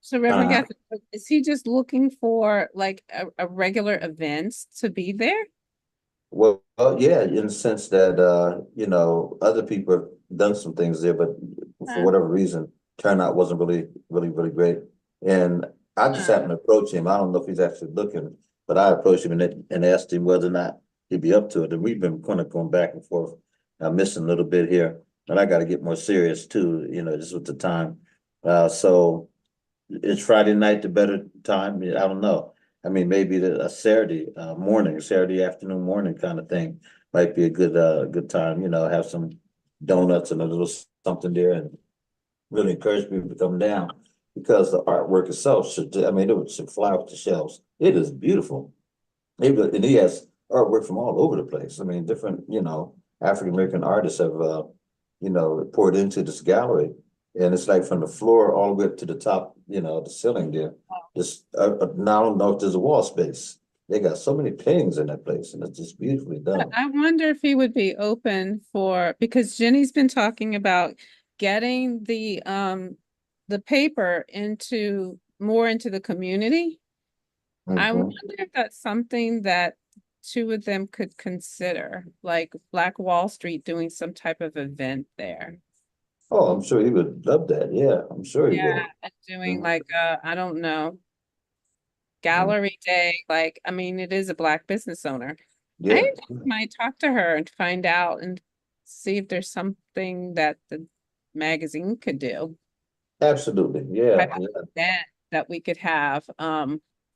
So Reverend Uh-huh. Gadsden, is he just looking for like a regular events to be there? Well, yeah, in the sense that other people have done some things there, but for whatever reason, turnout wasn't really great. And I just happened to approach him. I don't know if he's actually looking, but I approached him and asked him whether or not he'd be up to it. And we've been kind of going back and forth. I'm missing a little bit here, and I got to get more serious too. Just with the time. So is Friday night the better time? I don't know. I mean, maybe a Saturday morning, Saturday afternoon, morning kind of thing might be a good time. Have some donuts and a little something there, and really encourage people to come down because the artwork itself should. I mean, it should fly off the shelves. It is beautiful. And he has artwork from all over the place. I mean, different African American artists have poured into this gallery. And it's like from the floor all the way up to the top, the ceiling there. Just now I don't know if there's a wall space. They got so many paintings in that place, and it's just beautifully done. I wonder if he would be open for, because Jenny's been talking about getting the paper more into the community. I Mhm. wonder if that's something that 2 of them could consider, like Black Wall Street doing some type of event there. Oh, I'm sure he would love that. Yeah, I'm sure he Yeah, would. and doing Mhm. like I don't know, gallery day, like, I mean, it is a Black business owner. Yeah, I might talk to her and find out and see if there's something that the magazine could do. absolutely. Yeah, Type of yeah. event that we could have,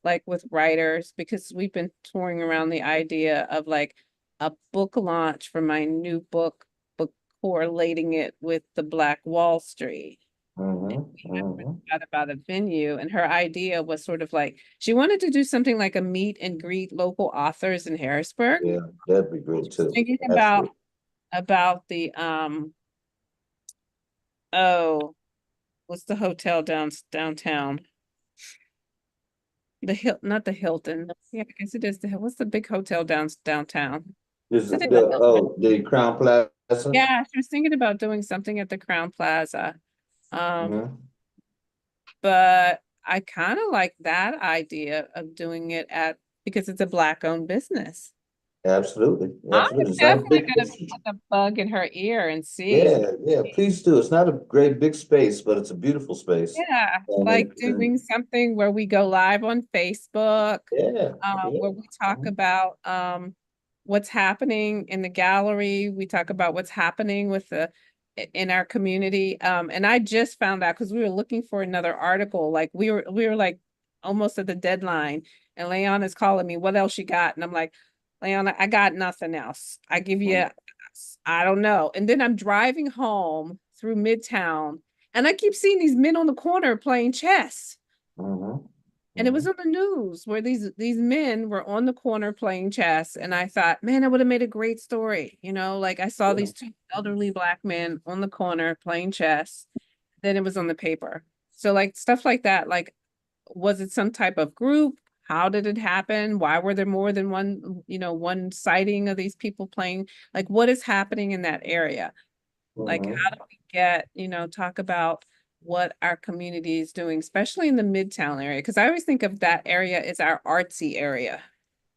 like with writers, because we've been touring around the idea of like a book launch for my new book, but correlating it with the Black Wall Street. Out about a venue, and her idea was sort of like she wanted to do something like a meet and greet local authors in Harrisburg. Yeah, that'd be great Just too. thinking Absolutely. about the oh, what's the hotel downtown? Not the Hilton. Yeah, I guess it is what's the big hotel downtown? Is Is it it the Hilton? the Crown Plaza? Yeah, she was thinking about doing something at the Crown Plaza. Um, Mhm. but I kind of like that idea of doing it because it's a Black owned business. Absolutely, I'm absolutely. It's not a definitely big, gonna put the bug in her ear and see. yeah, yeah, please do. It's not a great big space, but it's a beautiful space. Yeah, And like and doing something where we go live on Facebook, yeah, yeah. where we talk Mhm. about what's happening in the gallery. We talk about what's happening with in our community. And I just found out because we were looking for another article. Like we were like almost at the deadline, and Leon is calling me, what else you got? And I'm like, Leon, I got nothing else. I give you, I don't know. And then I'm driving home through Midtown, and I keep seeing these men on the corner playing chess. Mhm. And it was Mhm. on the news where these men were on the corner playing chess. And I thought, man, I would have made a great story. You know, like I saw Yeah. these two elderly Black men on the corner playing chess. Then it was on the paper. So like stuff like that, like, was it some type of group? How did it happen? Why were there more than one, one sighting of these people playing? Like, what is happening in that area? Like, Mhm. how do we get, talk about what our community is doing, especially in the Midtown area? Because I always think of that area as our artsy area.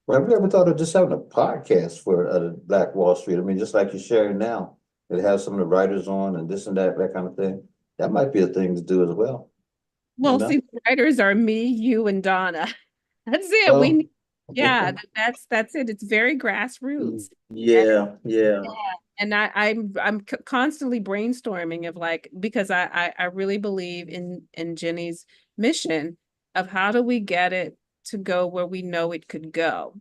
Well, have you ever thought of just having a podcast for Black Wall Street? I mean, just like you're sharing now, it has some of the writers on and this and that kind of thing. That might be a thing to do as well, you Well, know? see, the writers are me, you, and Donna. That's it. Well, Yeah, that's it. It's very grassroots. And yeah, yeah. and I'm constantly brainstorming of like, because I really believe in Jenny's mission of how do we get it to go where we know it could go,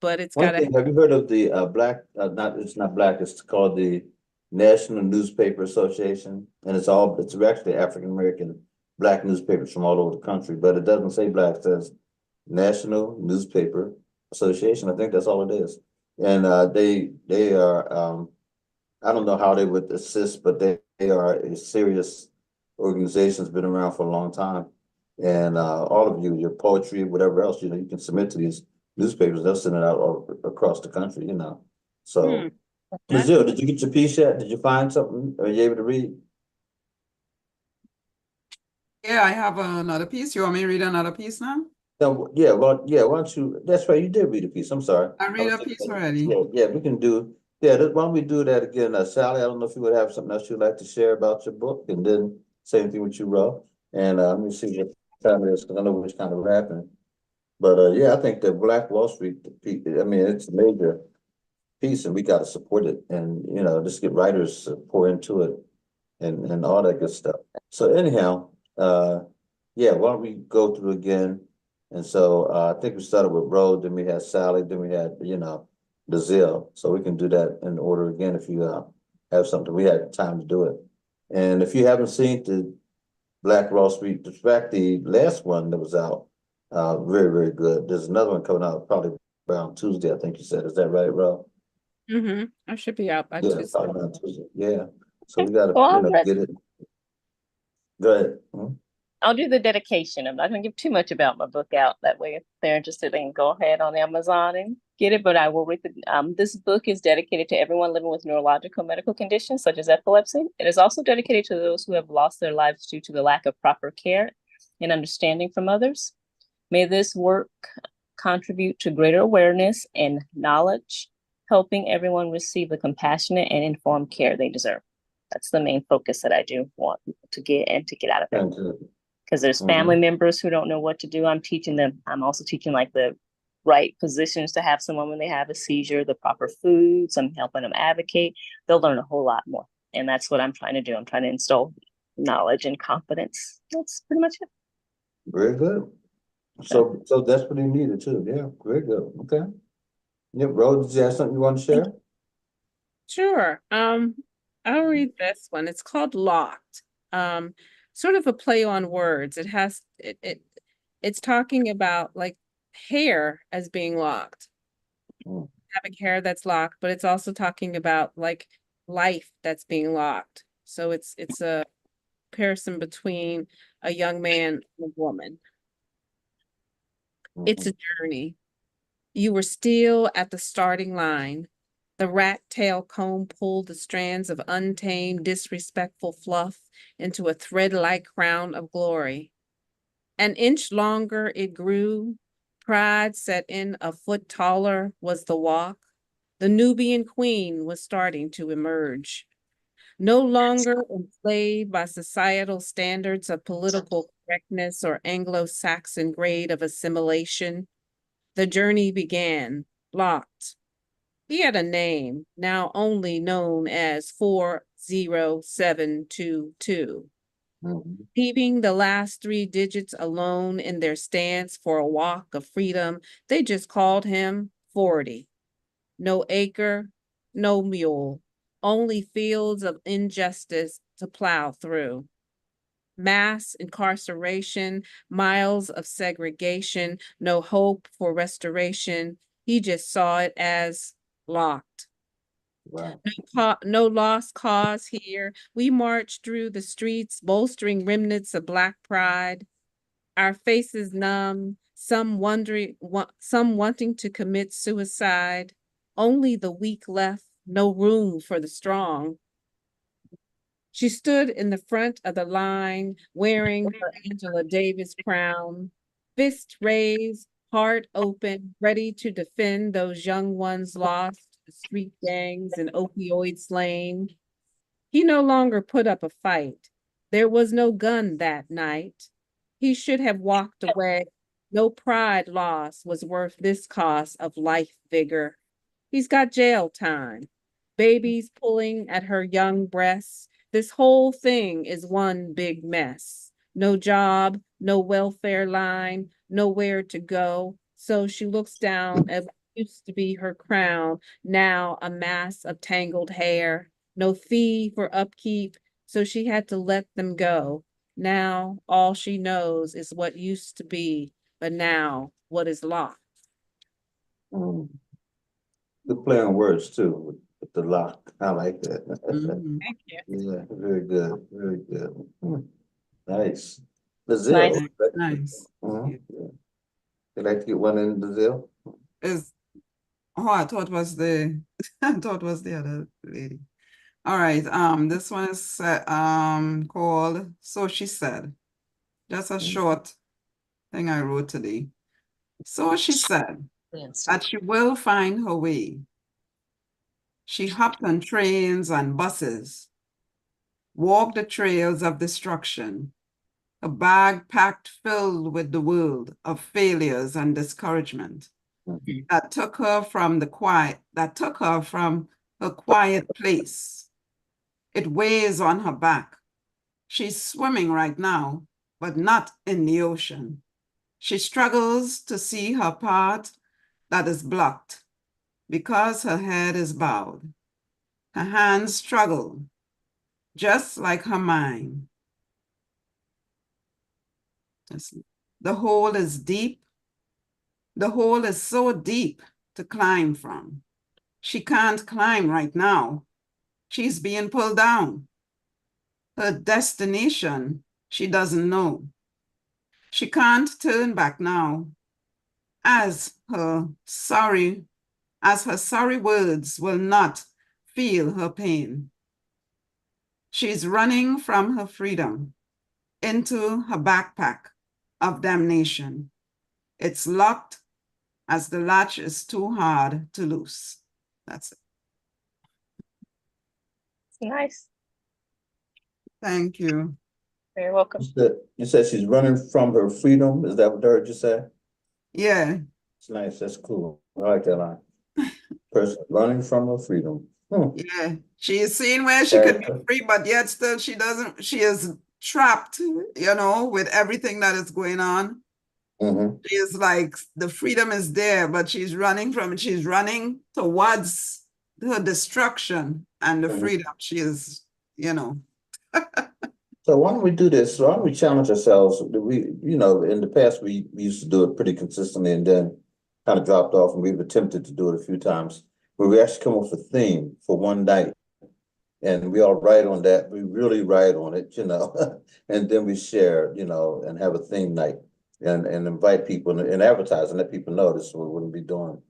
but it's got One to. thing, have you heard of the black, not, it's not black, it's called the National Newspaper Association? And it's actually African American black newspapers from all over the country, but it doesn't say black, it says National Newspaper Association. I think that's all it is. And they are I don't know how they would assist, but they are a serious organization that's been around for a long time. And all of you, your poetry, whatever else, you can submit to these newspapers. They'll send it out all across the country. Hmm, So, that's Brazil, did you get your piece yet? Did you find something? Are you able to read? Yeah, I have another piece. You want me to read another piece now? No, yeah, well, yeah, why don't you, that's right, you did read a piece. I'm sorry. I I read was a thinking, piece already. yeah, we can do, yeah, why don't we do that again? Sally, I don't know if you would have something else you'd like to share about your book, and then same thing what you wrote. And let me see what time it is, because I know which kind of rapping. But yeah, I think the Black Wall Street, I mean, it's a major piece, and we got to support it, and just get writers to pour into it, and all that good stuff. So anyhow, yeah, why don't we go through again? And so I think we started with Road, then we had Sally, then we had, Dazille. So we can do that in order again if you have something. We had time to do it. And if you haven't seen the Black Wall Street, in fact, the last one that was out, very, very good. There's another one coming out probably around Tuesday, I think you said. Is that right, Rob? I should be out by Yeah, Tuesday. probably around Tuesday. Yeah. So we gotta, Well, get it. Go ahead. Mhm. I'll do the dedication. I'm not going to give too much about my book out. That way, if they're interested, they can go ahead on Amazon and get it. But I will read this book is dedicated to everyone living with neurological medical conditions such as epilepsy. It is also dedicated to those who have lost their lives due to the lack of proper care and understanding from others. May this work contribute to greater awareness and knowledge, helping everyone receive the compassionate and informed care they deserve. That's the main focus that I do want people to get out of it. Thank you. Because there's family members who don't know what to do. I'm teaching them. I'm also teaching like the right positions to have someone when they have a seizure, the proper foods. I'm helping them advocate. They'll learn a whole lot more. And that's what I'm trying to do. I'm trying to install knowledge and confidence. That's pretty much it. Very good. So that's what he needed too. Yeah, very good. Okay. Yep, Rose, did you have something you want to share? Sure. I'll read this one. It's called Locked. Sort of a play on words. It's talking about like hair as being locked. Mm. Having hair that's locked, but it's also talking about like life that's being locked. So it's a comparison between a young man and a woman. It's a journey. You were still at the starting line. The rat tail comb pulled the strands of untamed, disrespectful fluff into a thread-like crown of glory. An inch longer it grew, pride set in a foot taller was the walk. The Nubian queen was starting to emerge. No longer enslaved by societal standards of political correctness or Anglo-Saxon grade of assimilation, the journey began, locked. He had a name, now only known as 40722. Mhm. Leaving the last three digits alone in their stance for a walk of freedom, they just called him 40. No acre, no mule, only fields of injustice to plow through. Mass incarceration, miles of segregation, no hope for restoration. He just saw it as locked. Wow. No lost cause here. We marched through the streets, bolstering remnants of Black pride, our faces numb, some wanting to commit suicide. Only the weak left, no room for the strong. She stood in the front of the line, wearing her Angela Davis crown, fist raised, heart open, ready to defend those young ones lost to street gangs and opioid slain. He no longer put up a fight. There was no gun that night. He should have walked away. No pride loss was worth this cost of life vigor. He's got jail time. Babies pulling at her young breasts. This whole thing is one big mess. No job, no welfare line, nowhere to go. So she looks down at what used to be her crown, now a mass of tangled hair. No fee for upkeep, so she had to let them go. Now all she knows is what used to be, but now what is lost. Mm. Good play on words too, with the lock. I like that. Mhm. Thank you. Yeah, very good, very good. Nice. Nice. Brazil. Nice. Mhm. Yeah. You like to get one in Brazil? Is I thought was the I thought was the other lady. All right, this one is called So She Said. Just a short thing I wrote today. So she said that she will find her way. She hopped on trains and buses, walked the trails of destruction, a bag packed filled with the world of failures and discouragement that took her from her quiet place. It weighs on her back. She's swimming right now, but not in the ocean. She struggles to see her part that is blocked because her head is bowed. Her hands struggle, just like her mind. The hole is deep. The hole is so deep to climb from. She can't climb right now. She's being pulled down. Her destination, she doesn't know. She can't turn back now, as her sorry words will not feel her pain. She's running from her freedom into her backpack of damnation. It's locked as the latch is too hard to loose. That's it. Nice. Thank you. Very welcome. You said she's running from her freedom. Is that what I heard you say? Yeah, It's nice. That's cool. I like that line. Person running from her freedom. yeah. She is seeing where she could be free, but yet still she is trapped, with everything that is going on. Mhm. She is like, the freedom is there, but she's running from it. She's running towards her destruction and the freedom. She is, So why don't we do this? Why don't we challenge ourselves? In the past, we used to do it pretty consistently and then kind of dropped off, and we've attempted to do it a few times, where we actually come up with a theme for one night. And we all write on that. We really write on it, and then we share, and have a theme night and invite people and advertise and let people know this is what we're going to be doing,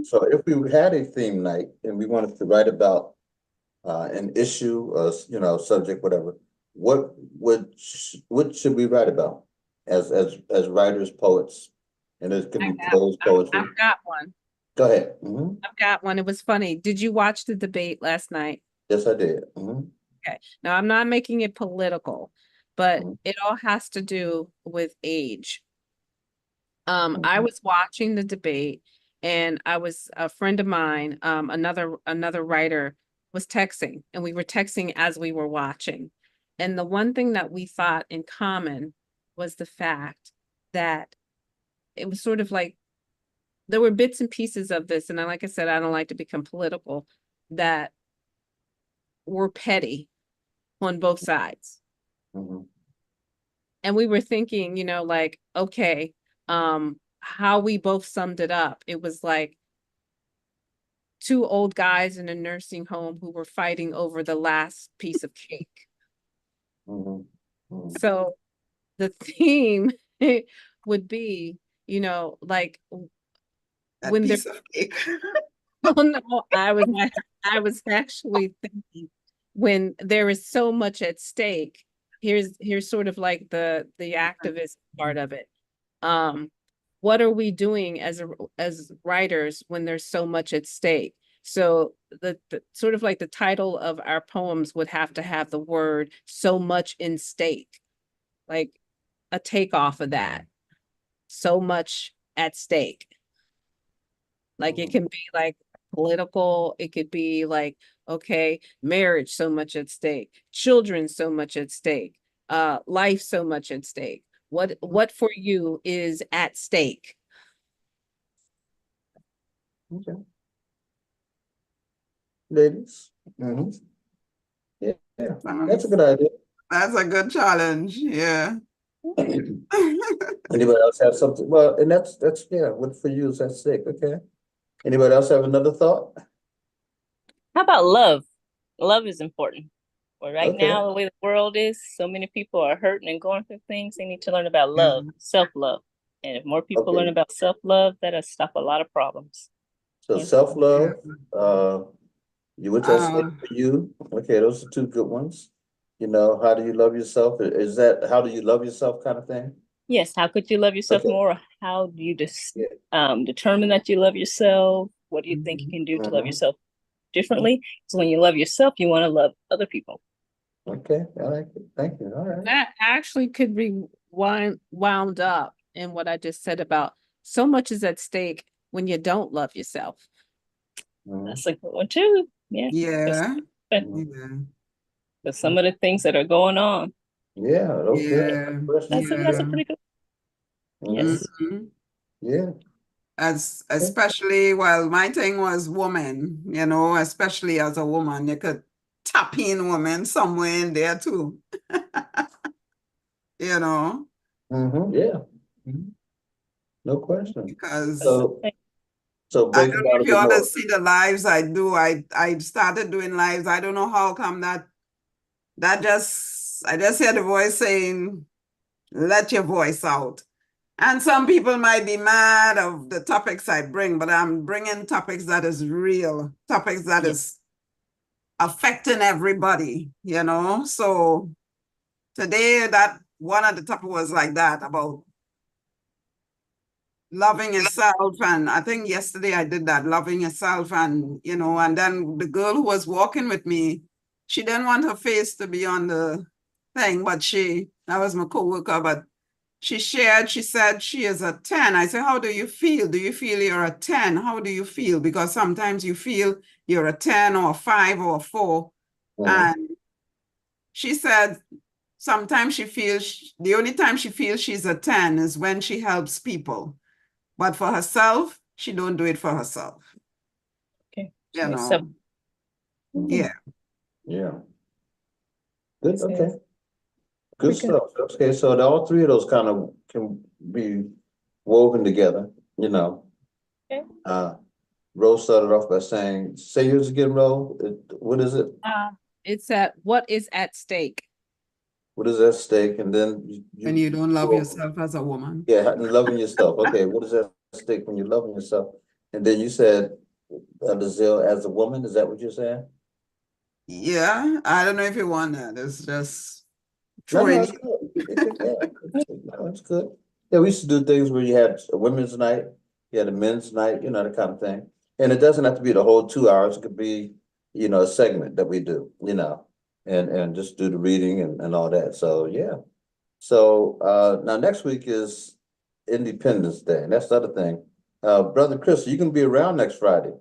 So if we had a theme night and we wanted to write about an issue, subject, whatever, what should we write about as writers, poets, And it can I be got- prose poetry. I've got one. Go ahead. Mhm. I've got one. It was funny. Did you watch the debate last night? Yes, I did. Mhm. Okay. Now I'm not making it political, but Mhm. it all has to do with age. I Mhm. was watching the debate and a friend of mine, another writer was texting and we were texting as we were watching. And the one thing that we thought in common was the fact that it was sort of like there were bits and pieces of this, and like I said, I don't like to become political, that were petty on both sides. Mhm. And we were thinking, like, okay, how we both summed it up. It was like two old guys in a nursing home who were fighting over the last piece of cake. Mhm. Mhm. So the theme would be, like That when there, piece of cake. oh no, I was actually thinking when there is so much at stake, here's sort of like the activist part of it. What are we doing as writers when there's so much at stake? So the sort of like the title of our poems would have to have the word so much in stake, like a takeoff of that. So much at stake. Like it Mhm. can be like political, it could be like, okay, marriage so much at stake, children so much at stake, life so much at stake. What for you is at stake? Okay. Ladies. Mhm. Yeah, yeah. That's a good idea. That's a good challenge. Yeah. Anybody else have something? Well, and that's yeah, what for you is at stake, okay? Anybody else have another thought? How about love? Love is important. Well, right Okay. now, the way the world is, so many people are hurting and going through things. They need to learn about Yeah. love, self-love. And if more people learn Okay. about self-love, that'll stop a lot of problems. So Yeah. self-love, you which at stake Uh, for you. Okay, those are two good ones. How do you love yourself? Is that how do you love yourself kind of thing? Yes, how could you love yourself Okay. more? How do you just Yeah. determine that you love yourself? What do you think you can do to love Mhm. yourself differently? So when you love yourself, you want to love other people. Okay, I like it. Thank you. All right. That actually could be wound up in what I just said about so much is at stake when you don't love yourself. Mhm. That's a good one too. Yeah. yeah. Mhm. Yeah. Because some of the things that are going on, Yeah, okay. Yeah. that's a Yeah. pretty good. Mhm. Yes. Mhm. Yeah. Especially, well, my thing was woman, especially as a woman, you could tap in women somewhere in there too, you know, Yeah. Mhm. No question. because So so I break don't it know down a if you bit all more. see the lives I do. I started doing lives. I don't know how come that I just hear the voice saying, let your voice out. And some people might be mad of the topics I bring, but I'm bringing topics that is real, topics that is affecting everybody, So today that one of the topic was like that about loving yourself. And I think yesterday I did that, loving yourself. And, and then the girl who was walking with me, she didn't want her face to be on the thing, but that was my coworker, but she said she is a 10. I said, how do you feel? Do you feel you're a 10? How do you feel? Because sometimes you feel you're a 10 or a 5 or a 4. Mhm. And she said sometimes the only time she feels she's a 10 is when she helps people. But for herself, she don't do it for herself. Okay. You know. So, Yeah. Yeah. Good. so Okay. Good pretty good. stuff. Okay, so all three of those kind of can be woven together, you know. Okay. Rose started off by saying, say yours again, Rose. What is it? It's at what is at stake. What is at stake? And then When you don't love well, yourself as a woman. yeah, and loving yourself. Okay, what is at stake when you're loving yourself? And then you said the zeal as a woman. Is that what you're saying? Yeah, I don't know if you want that. It's just No, throwing. it's good. Yeah, no, it's good. Yeah, we used to do things where you had a women's night, you had a men's night, that kind of thing. And it doesn't have to be the whole 2 hours. It could be, a segment that we do, and just do the reading and all that. So, yeah. So, now next week is Independence Day, and that's the other thing. Brother Chris, you can be around next Friday.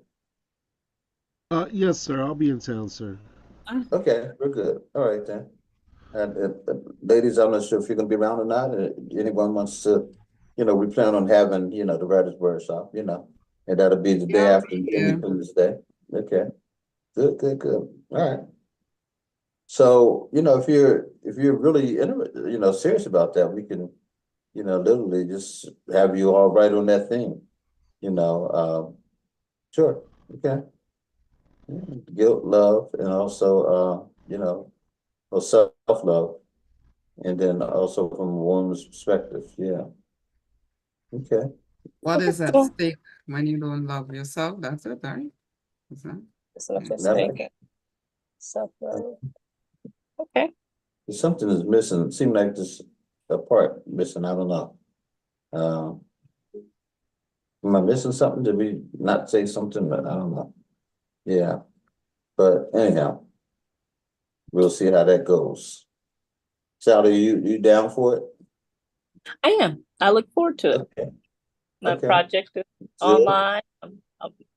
Yes, sir. I'll be in town, sir. Okay, we're good. All right then. And ladies, I'm not sure if you're gonna be around or not. Anyone wants to, we plan on having, the Writers Workshop, and that'll be the day Yeah, I'll after be here. Independence Day. Okay, good. All right. So, if you're really, serious about that, we can, literally just have you all write on that theme, sure, okay. Yeah, guilt, love, and also, or self-love. And then also from a woman's perspective, yeah. Okay. What is at Cool. stake when you don't love yourself? That's it, right? Is that? It's not just Never. thinking. Self-love. Okay. Something is missing. It seemed like there's a part missing. I don't know. Am I missing something? Did we not say something? But I don't know. Yeah. But anyhow, we'll see how that goes. Sally, you down for it? I am. I look forward to it. Okay. My Okay. project is Jill? online.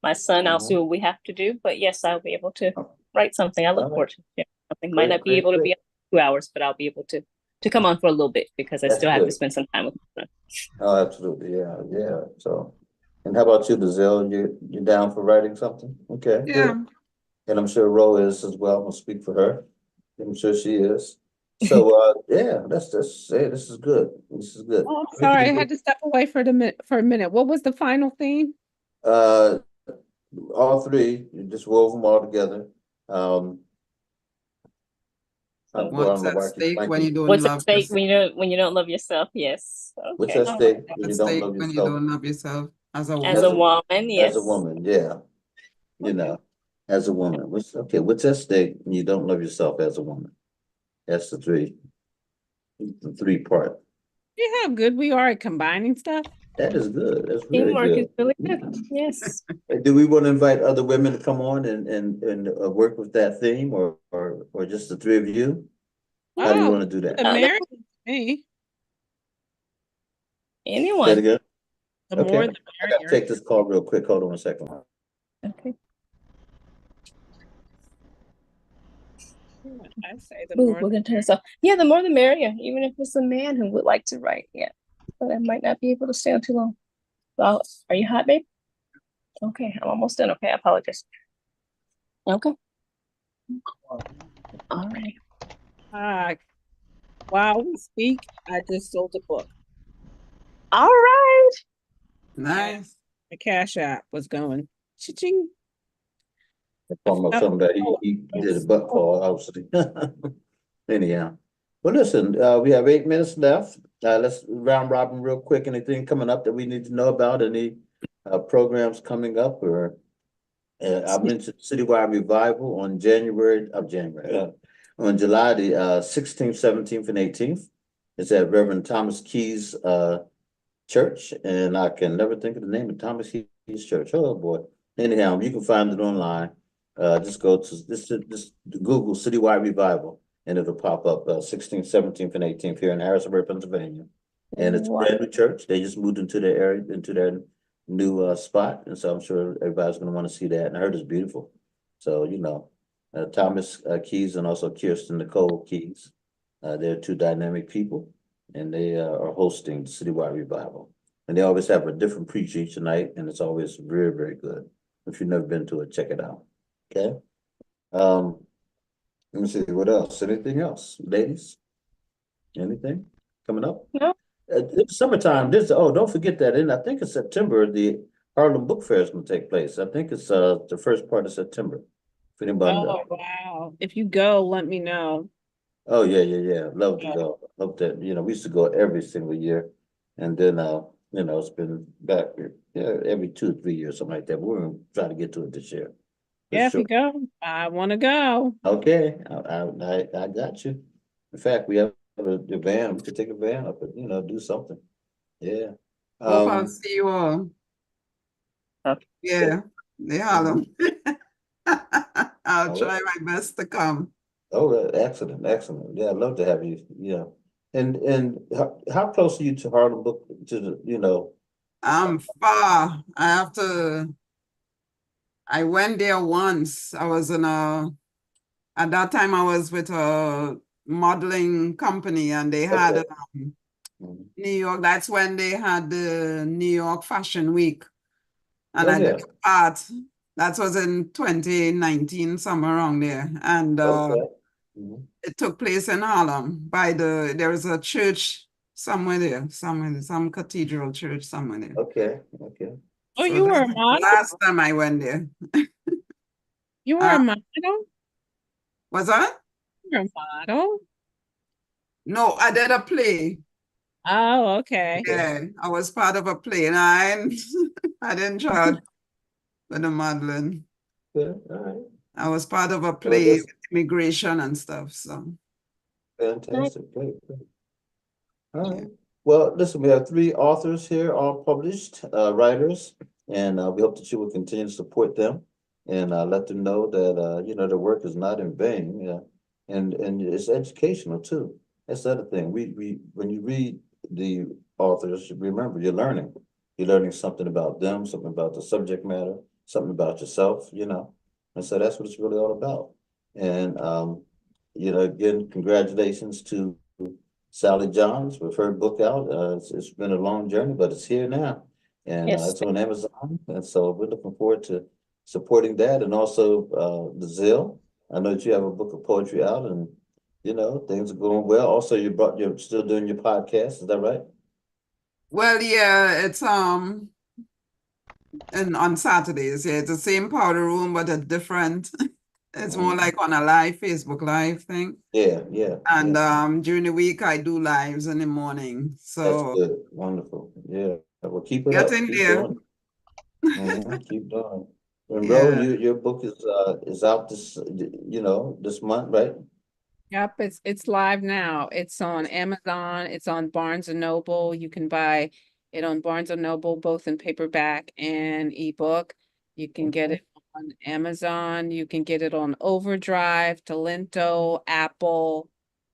My son, I'll Mhm. see what we have to do, but yes, I'll be able to write something. I look All right. forward to it. Something might not be Great, able to great. be 2 hours, but I'll be able to come on for a little bit because I That's still have to good. spend some time with my son. Oh, absolutely. Yeah. So, and how about you, Dazelle? You down for writing something? Okay, Yeah. good. And I'm sure Ro is as well. I'm gonna speak for her. I'm sure she is. So, yeah, this is good. This is good. Oh, I'm We sorry, I can had to step away for a minute. What was the final theme? do, all three, you just wove them all together. So I don't What's know at why I keep stake when blanking. you don't what's at love stake yourself? when you don't love yourself? Yes. What's Okay. at stake when At you don't stake love when you yourself don't love yourself as a As as a woman. a woman, as a yes. woman? Yeah, as a woman. What's at stake when you don't love yourself as a woman? That's the three part. You how good we are at combining stuff. That is good. That's very Teamwork is good. really good. Yes. Do we want to invite other women to come on and work with that theme, or just the three of you? How do you Oh, want to do the that? merrier to me. Say it Anyone. again. The Okay. more the I gotta merrier. take this call real quick. Hold on a second. Okay. I say the Ooh, more we're the gonna turn this off. Yeah, the more the merrier, even if it's a man who would like to write. Yeah. But I might not be able to stay on too long. Well, are you hot, babe? Okay, I'm almost done. Okay, I apologize. Okay. All right. while we speak, I just sold a book. All right. Nice. The Cash App was going cha-ching. Talking about something that he did a butt call, obviously. Anyhow, well, listen, we have 8 minutes left. Let's round robin real quick. Anything coming up that we need to know about? Any programs coming up? Or I mentioned Citywide Revival on on July the 16th, 17th, and 18th. It's at Reverend Thomas Key's church, and I can never think of the name of Thomas Key's church. Oh boy! Anyhow, you can find it online. Just go to just Google Citywide Revival, and it'll pop up 16th, 17th, and 18th here in Harrisburg, Pennsylvania. And it's a Wow. brand new church. They just moved into their area, into their new spot, and so I'm sure everybody's going to want to see that. And I heard it's beautiful. So Thomas Keys and also Kirsten Nicole Keys. They're two dynamic people, and they are hosting Citywide Revival. And they always have a different preacher each night, and it's always very, very good. If you've never been to it, check it out. Okay. Let me see what else. Anything else, ladies? Anything coming up? No. It's summertime. Don't forget that. And I think in September, the Harlem Book Fair is going to take place. I think it's the first part of September. If anybody knows. Oh, wow. If you go, let me know. Oh, yeah. Love to go. Hope that, we used to go every single year. And then, it's been back, every 2 or 3 years, something like that. We're going to try to get to it this year. For Yeah, if sure. you go, I want to go. Okay, I got you. In fact, we have a van. We could take a van up and, do something. Yeah. Hope I'll see you all. Okay. Yeah, they holler. I'll try my best to come. Oh, excellent, excellent. Yeah, I'd love to have you. Yeah. And how close are you to Harlem Book to the, you know? I'm far. I went there once. I was at that time I was with a modeling company and they had Okay. New York. That's when they had the New York Fashion Week. And Oh, I yeah. did art. That was in 2019, somewhere around there. And Okay. Mhm. it took place in Harlem there was a church somewhere there, some cathedral church somewhere there. Okay. Okay. Oh, So you were a that's the model? last time I went there. You were a model? Was that? You were a model? No, I did a play. Oh, okay. Yeah, I was part of a play, and I didn't charge for the modeling. Yeah. All right. I was part of a Well, play that's with immigration and stuff. So fantastic. Great. Great. All yeah. right. Well, listen, we have 3 authors here, all published writers, and we hope that you will continue to support them and let them know that you know their work is not in vain. Yeah, and it's educational too. That's the other thing. We when you read the authors, remember you're learning. You're learning something about them, something about the subject matter, something about yourself. You know, and so that's what it's really all about. And you know, again, congratulations to Sally Johns with her book out. It's been a long journey, but it's here now. And Yes. it's on Amazon. And so we're looking forward to supporting that. And also the Zill. I know that you have a book of poetry out and you know, things are going well. Also, you're still doing your podcast, is that right? Well, yeah, it's and on Saturdays, yeah, it's the same powder room, but a different. It's more like on a live Facebook Live thing. Yeah, yeah. And yeah. during the week I do lives in the morning. That's So good. Wonderful. Yeah. Well, keep it get up. in Keep there. doing it. Keep doing it. And bro, Yeah. your book is out this you know this month, right? Yep, it's live now. It's on Amazon, it's on Barnes and Noble. You can buy it on Barnes and Noble, both in paperback and ebook. You can get it on Amazon, you can get it on Overdrive, Talento, Apple.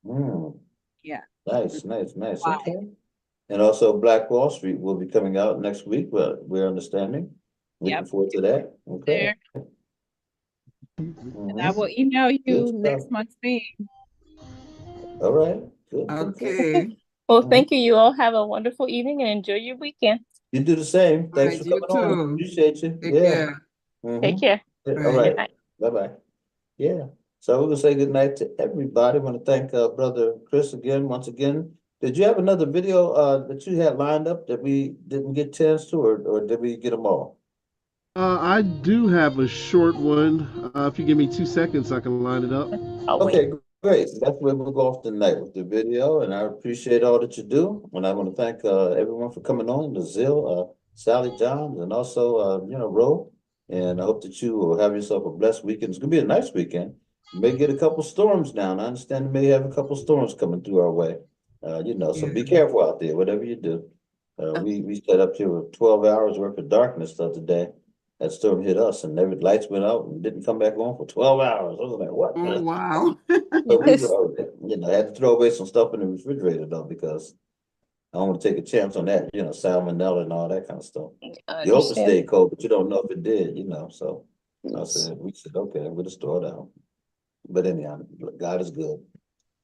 Mm. Yeah. Nice, nice, nice. Wow. Okay. And also Black Wall Street will be coming out next week, but we're understanding. Looking Yep. forward to that. Okay. There. And I will email you next month's theme. All right. Good. Okay. Well, thank you. You all have a wonderful evening and enjoy your weekend. You do the same. Thanks Right, for you coming on. too. Appreciate you. Take Yeah. care. Take care. All Right. right. Night. Bye-bye. Yeah. So we're gonna say good night to everybody. I want to thank Brother Chris again, once again. Did you have another video that you had lined up that we didn't get chance to, or did we get them all? I do have a short one. If you give me 2 seconds, I can line it up. I'll wait. Okay, great. That's where we'll go off tonight with the video, and I appreciate all that you do. And I want to thank everyone for coming on, the Zill, Sally Johns, and also you know, Ro. And I hope that you will have yourself a blessed weekend. It's gonna be a nice weekend. You may get a couple storms down. I understand you may have a couple storms coming through our way. You know, so be careful out there, whatever you do. We set up here with 12 hours worth of darkness the other day. That storm hit us and every lights went out and didn't come back on for 12 hours. I was like, what? Oh, wow. But we were, you know, I had to throw away some stuff in the refrigerator though, because I don't want to take a chance on that, you know, salmonella and all that kind of stuff. You hope it stayed cold, but you don't know if it did, you know, so we said, okay, we'll just throw it out. But anyhow, God is good.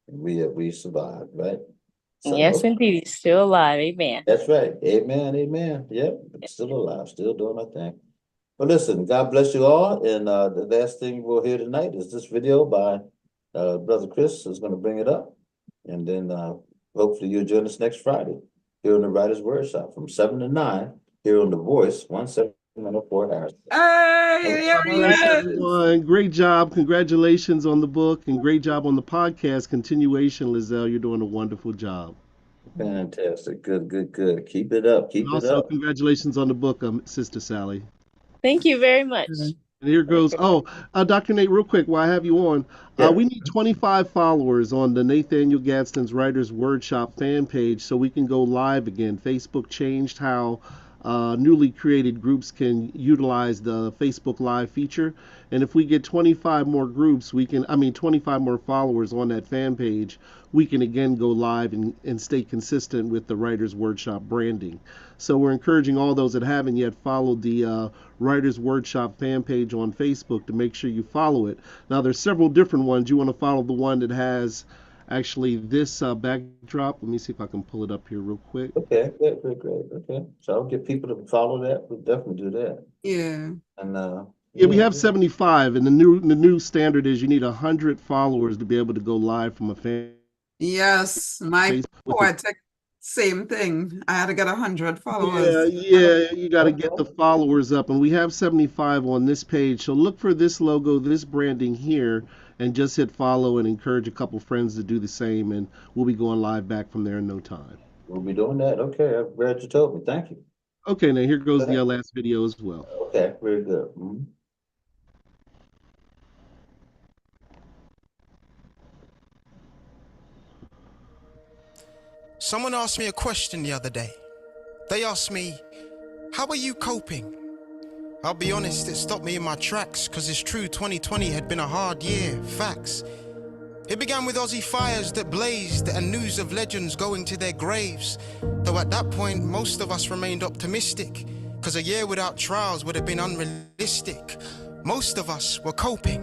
And we survived, right? So, Yes, okay. indeed. He's still alive. Amen. That's right. Amen, amen. Yep, still alive, still doing our thing. Well, listen, God bless you all. And the last thing we'll hear tonight is this video by Brother Chris is going to bring it up. And then hopefully you'll join us next Friday here on the Writers Wordshop from 7 to 9 here on The Voice, 17104 Harrisburg. Hey, there he Bless is. everyone. Great job. Congratulations on the book and great job on the podcast continuation, Lizelle. You're doing a wonderful job. Fantastic. Good, good, good. Keep it up. Keep And it also, up. congratulations on the book, Sister Sally. Thank you very much. And here goes. Oh, Dr. Nate, real quick, while I have you on, Yeah. we need 25 followers on the Nathaniel Gadsden's Writers Wordshop fan page so we can go live again. Facebook changed how newly created groups can utilize the Facebook Live feature. And if we get 25 more groups, 25 more followers on that fan page, we can again go live and stay consistent with the Writers Wordshop branding. So we're encouraging all those that haven't yet followed the Writers Wordshop fan page on Facebook to make sure you follow it. Now, there's several different ones. You want to follow the one that has actually this backdrop. Let me see if I can pull it up here real quick. Okay, great. Okay, so I'll get people to follow that. We'll definitely do that. Yeah. And Yeah, we have 75, and the new standard is you need 100 followers to be able to go live from a fan. Yes, my poetic, same thing. I had to get 100 followers. Yeah, you got to get the followers up, and we have 75 on this page. So look for this logo, this branding here, and just hit follow and encourage a couple friends to do the same, and we'll be going live back from there in no time. we'll be doing that. Okay, I'm glad you told me. Thank you. Okay, now here goes the last video as well. Okay, very good. Mhm. Someone asked me a question the other day. They asked me, how are you coping? I'll be honest, it stopped me in my tracks, cause it's true 2020 had been a hard year, facts. It began with Aussie fires that blazed and news of legends going to their graves. Though at that point, most of us remained optimistic, cause a year without trials would have been unrealistic. Most of us were coping.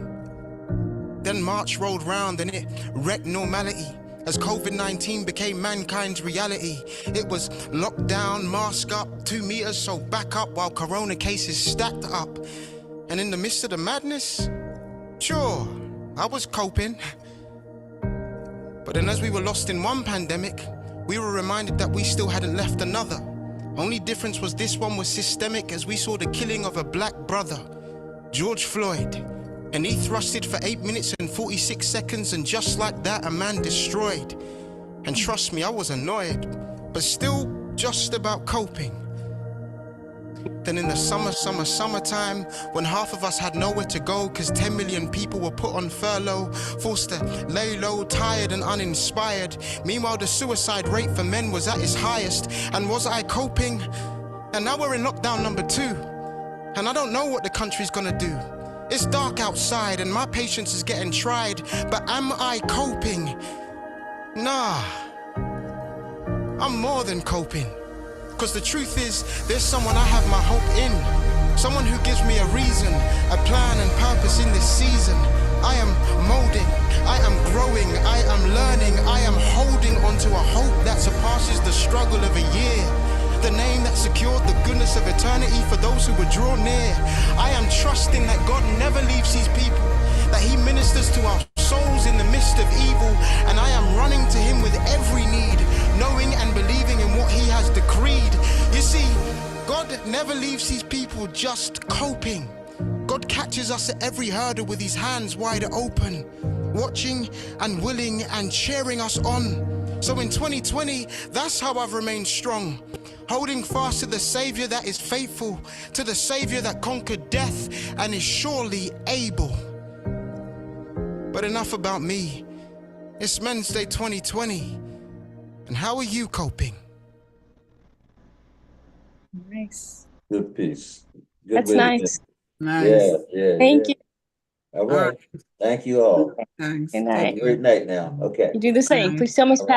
Then March rolled round and it wrecked normality. As COVID-19 became mankind's reality, it was lockdown, mask up, 2 meters, so back up while corona cases stacked up. And in the midst of the madness, sure, I was coping. But then as we were lost in one pandemic, we were reminded that we still hadn't left another. Only difference was this one was systemic as we saw the killing of a black brother, George Floyd. And he thrusted for 8 minutes and 46 seconds, and just like that, a man destroyed. And trust me, I was annoyed, but still just about coping. Then in the summertime, when half of us had nowhere to go cause 10 million people were put on furlough, forced to lay low, tired and uninspired. Meanwhile, the suicide rate for men was at its highest. And was I coping? And now we're in lockdown number 2. And I don't know what the country's gonna do. It's dark outside and my patience is getting tried, but am I coping? Nah, I'm more than coping. Cause the truth is, there's someone I have my hope in. Someone who gives me a reason, a plan and purpose in this season. I am molding, I am growing, I am learning, I am holding onto a hope that surpasses the struggle of a year. The name that secured the goodness of eternity for those who would draw near. I am trusting that God never leaves his people, that he ministers to our souls in the midst of evil, and I am running to him with every need, knowing and believing in what he has decreed. You see, God never leaves his people just coping. God catches us at every hurdle with his hands wide open, watching and willing and cheering us on. So in 2020, that's how I've remained strong, holding fast to the Savior that is faithful, to the Savior that conquered death and is surely able. But enough about me. It's Men's Day 2020. And how are you coping? Nice. Good piece. Good That's way to nice. think. Nice. Yeah. Thank you. All right. Thank you all. Thanks. Good Have a night. great night now. Okay. You do the same. Bye. Please tell Miss All right. Pat